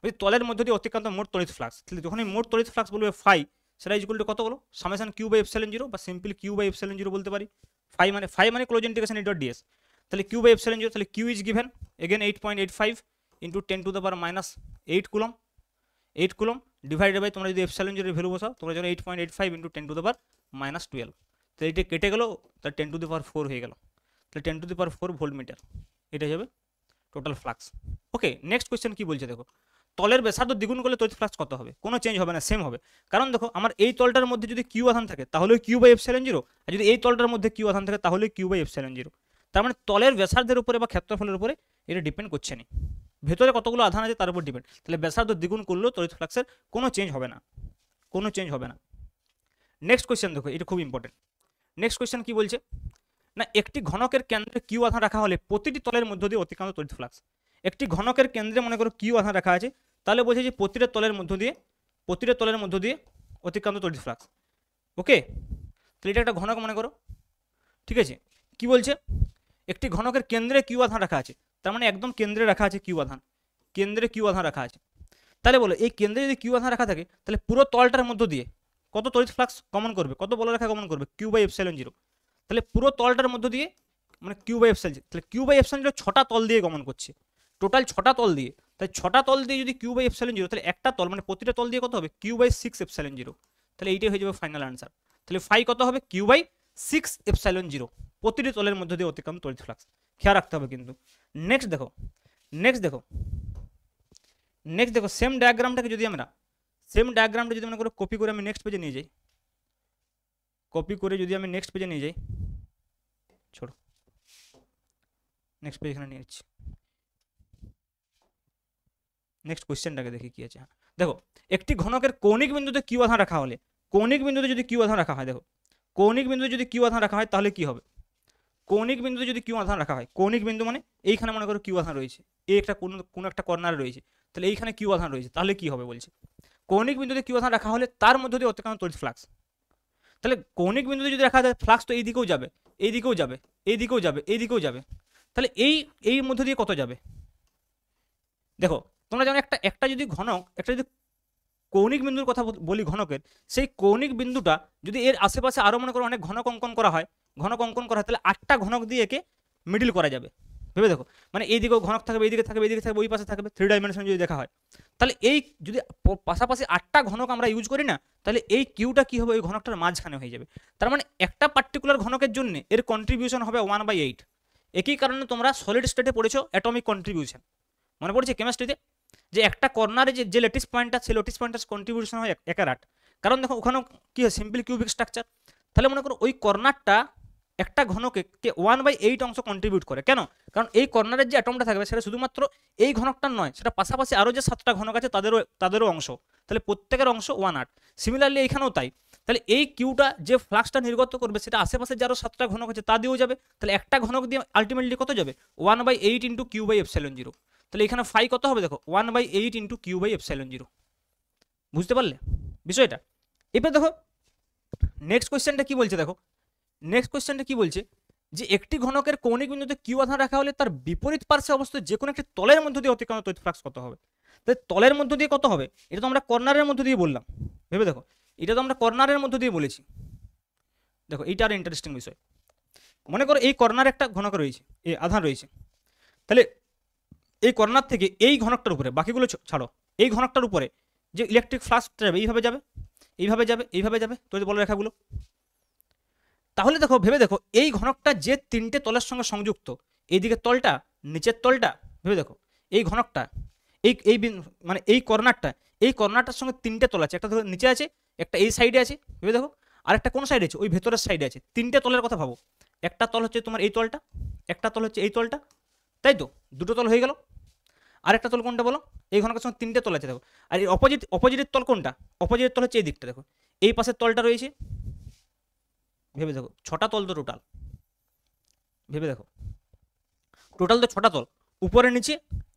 বলছি তলের মধ্যে দিয়ে অতিক্রান্ত মোট তড়িৎ ফ্লাক্স। তাহলে যখন এই মোট তড়িৎ ফ্লাক্স বলবে ফাই, সেটা ইজ ইকুয়াল টু কত বলো? সামেশন কিউ বাই এপসিলন 0 বা সিম্পলি কিউ বাই এপসিলন 0 বলতে পারি। ফাই মানে close integration E dot DS. তাহলে কিউ বাই এপসিলন 0, তাহলে Q is given again 8.85 into 10⁻⁸ coulomb, 8 coulomb divided by, তোমরা যদি এপসাইলন জিরোর ভ্যালু বসাও তোমরা যেন 8.85 ইন্টু 10⁻⁻12, তো এইটা কেটে গেল, তাহলে 10⁴ হয়ে গেল, তাহলে 10⁴ ভোল্ট মিটার, এটা যাবে টোটাল ফ্লাক্স। ওকে, নেক্সট কোয়েশ্চেন কি বলছে দেখো, তলের ব্যাসার্ধ দ্বিগুণ করলে তড়িৎ ফ্লাক্স কত হবে? কোনো চেঞ্জ হবে না, সেম হবে। কারণ দেখো আমার এই তলটার মধ্যে যদি কিউ আধান থাকে তাহলে Q/ε0, আর যদি এই তলটার মধ্যে কিউ আধান থাকে তাহলে Q/ε0। তার মানে তলের ব্যাসার্ধের উপরে বা ক্ষেত্রফলের উপরে এটা ডিপেন্ড করছে না, ভেতরে কতগুলো আধান আছে তার উপর ডিপেন্ড। তাহলে ব্যাসার্ধ দ্বিগুণ করলেও তড়িৎ ফ্লাক্সের কোনো চেঞ্জ হবে না, কোনো চেঞ্জ হবে না। নেক্সট কোয়েশ্চেন দেখো, এটা খুব ইম্পর্টেন্ট। নেক্সট কোয়েশ্চেন কি বলছে না, একটি ঘনকের কেন্দ্রে কিউ আধান রাখা হলে প্রতিটি তলের মধ্য দিয়ে অতিক্রান্ত তড়িৎ ফ্লাক্স। একটি ঘনকের কেন্দ্রে মনে করো কিউ আধান রাখা আছে, তাহলে বলছে যে প্রতিটা তলের মধ্য দিয়ে অতিক্রান্ত তড়িৎ ফ্লাক্স। ওকে, তাহলে এটা একটা ঘনক মনে করো, ঠিক আছে। কি বলছে, একটি ঘনকের কেন্দ্রে কিউ আধান রাখা আছে, তার মানে একদম কেন্দ্রে রাখা আছে কিউ আধান, কেন্দ্রে কিউ আধান রাখা আছে। তাহলে বলো এই কেন্দ্রে যদি কিউ আধান রাখা থাকে তাহলে পুরো তলটার মধ্য দিয়ে কত তড়িৎ ফ্লাক্স গমন করবে, কত বলরেখা গমন করবে? Q/ε0। তাহলে পুরো তলটার মধ্য দিয়ে মানে Q/ε0, তাহলে Q/ε0 6টা তল দিয়ে গমন করছে, টোটাল 6টা তল দিয়ে। তাই 6টা তল দিয়ে যদি Q/ε0, তাহলে একটা তল মানে প্রতিটা তল দিয়ে কত হবে? Q/6ε0। তাহলে এইটাই হয়ে যাবে ফাইনাল আনসার। তাহলে ফাই কত হবে? Q/6ε0, প্রতিটি তলের মধ্য দিয়ে অতিক্রান্ত তড়িৎ ফ্লাক্স। খেয়াল রাখতে হবে কিন্তু। নেক্সট দেখো সেম ডায়াগ্রামটাকে যদি আমরা মনে করো কপি করে আমি নেক্সট পেজে নিয়ে যাই, ছোড়ো নেক্সট পেজ এখানে নিয়ে যাচ্ছি। নেক্সট কোয়েশ্চেনটাকে দেখি কি আছে। দেখো একটি ঘনকের কৌণিক বিন্দুতে কিউ আধান রাখা হলে, কৌণিক বিন্দুতে যদি কিউ আধান রাখা হয়, দেখো কৌণিক বিন্দুতে যদি কিউ আধান রাখা হয় তাহলে কি হবে? কৌণিক বিন্দুতে যদি কিউ আধান রাখা হয়, কৌণিক বিন্দু মানে এইখানে মনে করো কিউ আধান রয়েছে, এই একটা কোনো একটা কর্নারে রয়েছে, তাহলে এইখানে কিউ আধান রয়েছে, তাহলে কি হবে বলছে? কৌণিক বিন্দুতে কিউ আধান রাখা হলে তার মধ্য দিয়ে অতিক্রান্ত তড়িৎ ফ্লাক্স। তাহলে কৌণিক বিন্দুতে যদি রাখা যায় ফ্লাক্স তো এই দিকেও যাবে, এই দিকেও যাবে, এই দিকেও যাবে, এই দিকেও যাবে, তাহলে এই মধ্য দিয়ে কত যাবে? দেখো তোমরা জানো একটা যদি ঘনক, একটা যদি কৌণিক বিন্দুর কথা বলি ঘনকের, সেই কৌণিক বিন্দুটা যদি এর আশেপাশে আরও মনে করো অনেক ঘনক অঙ্কন করা হয়, তাহলে 8টা ঘনক দিয়ে একে মিডিল করা যাবে। ভেবে দেখো, মানে এই দিকেও ঘনক থাকবে, এইদিকে থাকবে, এইদিকে থাকবে, ওই পাশে থাকবে, 3 ডাইমেনশন যদি দেখা হয়, তাহলে এই যদি পাশাপাশি 8টা ঘনক আমরা ইউজ করি না, তাহলে এই কিউটা কি হবে? ওই ঘনকটার মাঝখানে হয়ে যাবে। তার মানে একটা পার্টিকুলার ঘনকের জন্য এর কন্ট্রিবিউশন হবে 1/8। একই কারণে তোমরা সলিড স্টেটে পড়েছো অ্যাটমিক কন্ট্রিবিউশন, মনে পড়ছে কেমিস্ট্রিতে, যে একটা কর্নারে যে লেটিস পয়েন্টটা, সেই লেটিস পয়েন্টটার কন্ট্রিবিউশন হয় 1/8। কারণ দেখো ওখানে কি হয়? Simple cubic structure. তাহলে মনে করো ওই কর্নারটা একটা ঘনকে 1/8 অংশ কন্ট্রিবিউট করে। কেন? কারণ এই কর্নারের যে অ্যাটমটা থাকবে সেটা শুধুমাত্র এই ঘনকটার নয়, সেটা পাশাপাশি আরও যে 7টা ঘনক আছে তাদেরও অংশ, তাহলে প্রত্যেকের অংশ 1/8। সিমিলারলি এইখানেও তাই। তাহলে এই কিউটা যে ফ্লাক্সটা নির্গত করবে সেটা আশেপাশে যে আরও 7টা ঘনক আছে তা দিয়েও যাবে, তাহলে একটা ঘনক দিয়ে আলটিমেটলি কত যাবে? 1/8 ইন্টু Q/ε0। তাহলে এখানে ফাই কত হবে? দেখো 1/8 ইন্টু Q/ε0। বুঝতে পারলে বিষয়টা? এবার দেখো নেক্সট কোয়েশ্চেনটা কি বলছে, দেখো নেক্সট কোয়েশ্চেনটা কি বলছে, যে একটি ঘনকের কৌণিক বিন্দুতে কিউ আধান রাখা হলে তার বিপরীত পার্শ্বে অবস্থিত যে কোনো একটি তলের মধ্য দিয়ে অতিক্রান্ত তড়িৎ ফ্লাক্স কত হবে? তাই তলের মধ্য দিয়ে কত হবে? এটা তো আমরা কর্নারের মধ্য দিয়ে বললাম, ভেবে দেখো, এটা তো আমরা কর্নারের মধ্য দিয়ে বলেছি। দেখো এইটা আর ইন্টারেস্টিং বিষয়। মনে করো এই কর্নারে একটা ঘনক রয়েছে, এই আধান রয়েছে, তাহলে এই কর্নার থেকে এই ঘনকটার উপরে, বাকিগুলো ছাড়ো, এই ঘনকটার উপরে যে ইলেকট্রিক ফ্লাক্স যাবে এইভাবে যাবে, এইভাবে যাবে, এইভাবে যাবে, তড়িৎ বলরেখাগুলো। তাহলে দেখো ভেবে দেখো, এই ঘনকটা যে 3টে তলের সঙ্গে সংযুক্ত, এইদিকে তলটা, নিচের তলটা, ভেবে দেখো এই ঘনকটা, এই মানে এই কর্নারটার সঙ্গে 3টে তল আছে, একটা ধরো নিচে আছে, একটা এই সাইডে আছে, ভেবে দেখো, আর একটা কোন সাইডে আছে? ওই ভেতরের সাইডে আছে। 3টে তলের কথা ভাবো, একটা তল হচ্ছে তোমার এই তলটা, একটা তল হচ্ছে এই তলটা, তাই তো 2টো তল হয়ে গেল। আর একটা তল কোনটা বলো? এই ঘনকের সঙ্গে 3টে তল আছে, দেখো। আর এই অপোজিটের তল কোনটা? অপোজিটের তল হচ্ছে এই দিকটা, দেখো এই পাশের তলটা রয়েছে, ভেবে দেখো 6টা তল তো টোটাল, ভেবে দেখো টোটাল তো 6টা তল, উপরে নিচে,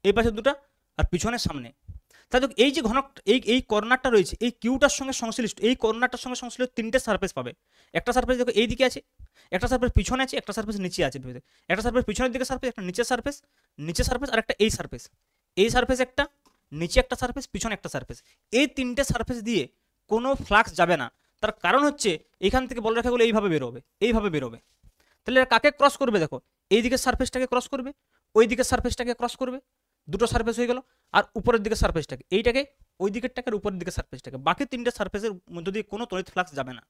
এই পাশে 2টা, আর পিছনের সামনে। তাহলে এই যে ঘনক এই কর্নারটা রয়েছে, এই কিউটার সঙ্গে সংশ্লিষ্ট, এই কর্নারটার সঙ্গে সংশ্লিষ্ট 3টে সারফেস পাবে। একটা সারফেস দেখো এই দিকে আছে, একটা সারফেস পিছনে আছে, একটা সারফেস নিচে আছে, একটা সারফেস পিছনের দিকে সারফেস, একটা নিচে সারফেস, আর একটা এই সারফেস একটা, নিচে একটা সারফেস, পিছনে একটা সারফেস। এই 3টে সারফেস দিয়ে কোনো ফ্লাক্স যাবে না। তার কারণ হচ্ছে এখান থেকে বলরেখাগুলো এইভাবে বেরোবে। তাহলে কাকে ক্রস করবে? দেখো এই দিকের সারফেসটাকে ক্রস করবে, ওই দিকের সারফেসটাকে ক্রস করবে, দুটো সারফেস হয়ে গেল, আর উপরের দিকে সারফেসটাকে এইটাকে ওই দিকেরটাকে আর উপরের দিকে সারফেসটাকে, বাকি তিনটে সারফেসের মধ্যে দিয়ে কোনো তড়িৎ ফ্লাক্স যাবে না।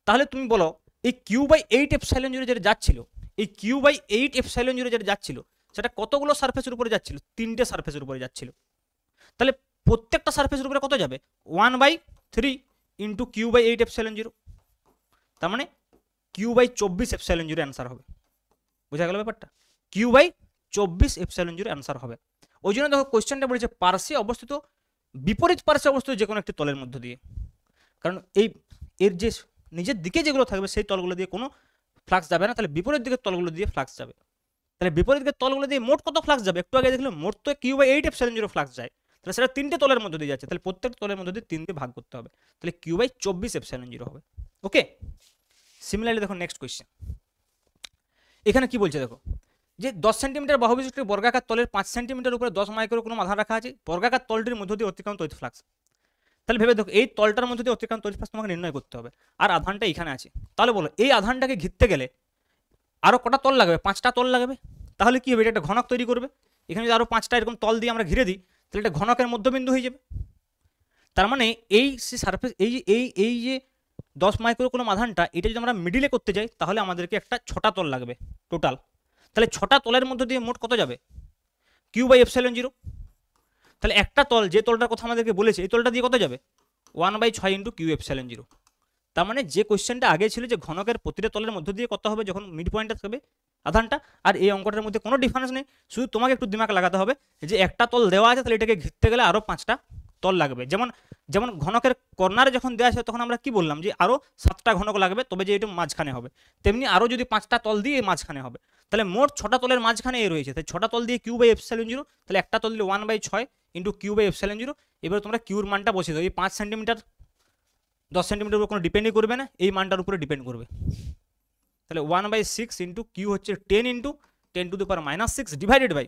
তাহলে তুমি বলো এই Q/8 এপসাইলন জিরো যেটা যাচ্ছিল, এই Q/8 এপসাইলন জিরো যেটা যাচ্ছিল সেটা কতগুলো সারফেসের উপরে যাচ্ছিল? তিনটে সারফেসের উপরে যাচ্ছিল। তাহলে প্রত্যেকটা সারফেসের উপরে কত যাবে? 1/3 ইন্টু Q/8 এপসাইলন জিরো, তার মানে Q/24 এপসাইলন জিরো অ্যান্সার হবে। বোঝা গেল ব্যাপারটা? Q/24 এপসাইলন জিরো অ্যান্সার হবে। ওই জন্য দেখো কোয়েশ্চেনটা বলেছে পার্শ্বে অবস্থিত, বিপরীত পার্শ্বে অবস্থিত যে কোনো একটি তলের মধ্য দিয়ে, কারণ এর যে নিজের দিকে যেগুলো থাকবে সেই তলগুলো দিয়ে কোনো ফ্লাক্স যাবে না, তাহলে বিপরীত দিকের তলগুলো দিয়ে ফ্লাক্স যাবে। তাহলে বিপরীত দিকের তলগুলো দিয়ে মোট কত ফ্লাক্স যাবে? একটু আগে দেখলাম মোট তো Q/8 এপসাইলন জিরো ফ্লাক্স যায়, তাহলে সেটা তিনটে তলের মধ্যে দিয়ে যাচ্ছে, তাহলে প্রত্যেক তলের মধ্যে দিয়ে 3 দিয়ে ভাগ করতে হবে, তাহলে Q/24 এপসাইলন জিরো হবে। ওকে, সিমিলারলি দেখো নেক্সট কোয়েশ্চেন, এখানে কি বলছে দেখো, যে 10 সেন্টিমিটার বাহু বিশিষ্ট বর্গাকার তলের 5 সেন্টিমিটার উপরে 10 মাইক্রো কুলম্ব আধান রাখা আছে, বর্গাকার তলটির মধ্য দিয়ে অতিক্রান্ত তড়িৎ ফ্লাক্স। তাহলে ভেবে দেখো এই তলটার মধ্যে দিয়ে অতিক্রান্ত তড়িৎ ফ্লাক্স তোমাকে নির্ণয় করতে হবে, আর আধানটা এখানে আছে। তাহলে বলো এই আধানটাকে ঘিরতে গেলে আরো কটা তল লাগবে? 5টা তল লাগবে। তাহলে কি হবে? এটা একটা ঘনক তৈরি করবে। এখানে যদি আরো 5টা এরকম তল দিয়ে আমরা ঘিরে দিই তাহলে এটা ঘনকের মধ্যবিন্দু হয়ে যাবে। তার মানে এই সারফেস এই যে 10 মাইক্রো কুলম্ব আধানটা, এটা যদি আমরা মিডিলে করতে যাই তাহলে আমাদেরকে একটা 6টা তল লাগবে টোটাল। তাহলে 6টা তলের মধ্যে দিয়ে মোট কত যাবে? Q/এপসাইলন জিরো। তাহলে একটা তল, যে তলটার কথা আমাদেরকে বলেছে, এই তলটা দিয়ে কত যাবে? 1/6 ইন্টু Q/এপসাইলন জিরো। তার মানে যে কোয়েশ্চেনটা আগে ছিল যে ঘনকের প্রতিটা তলের মধ্য দিয়ে কত হবে যখন মিড পয়েন্টে থাকবে আধানটা, আর এই অঙ্কটার মধ্যে কোনো ডিফারেন্স নেই, শুধু তোমাকে একটু দিমাগ লাগাতে হবে যে একটা তল দেওয়া আছে তাহলে এটাকে ঘিরতে গেলে আরও 5টা তল লাগবে। যেমন যেমন ঘনকের কর্নারে যখন দেওয়া আছে তখন আমরা কি বললাম যে আরও 7টা ঘনক লাগবে তবে যে এটা মাঝখানে হবে, তেমনি আরও যদি 5টা তল দিয়ে মাঝখানে হবে, তাহলে মোট 6টা তলের মাঝখানে এ রয়েছে, তাই 6টা তল দিয়ে Q/এপসাইলন জিরো, তাহলে একটা তল দিলে 1/6 ইন্টু Q/এপসাইলন জিরো। এবার তোমরা কিউর মানটা বসিয়ে দাও, এই 5 সেন্টিমিটার 10 সেন্টিমিটার উপর কোনো ডিপেন্ডই করবে না, এই মানটার উপরে ডিপেন্ড করবে। তাহলে 1/6 ইন্টু কিউ হচ্ছে 10 into 10⁻⁻6 divided by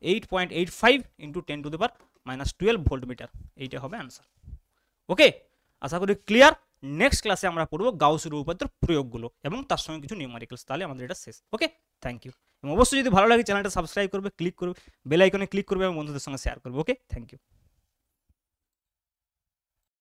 8.85 into 10⁻⁻12 volt metre, এইটা হবে আনসার। ওকে, আশা করি ক্লিয়ার। নেক্সট ক্লাসে আমরা পড়বো গাউসের উপপাদ্যের প্রয়োগগুলো এবং তার সঙ্গে কিছু নিউমেরিক্যালস, তাহলে আমাদের এটা শেষ। ওকে, থ্যাংক ইউ। এবং অবশ্যই যদি ভালো লাগে চ্যানেলটা সাবস্ক্রাইব করবে, ক্লিক করবে, বেল আইকনে ক্লিক করবে এবং বন্ধুদের সঙ্গে শেয়ার করবে। ওকে, থ্যাংক ইউ।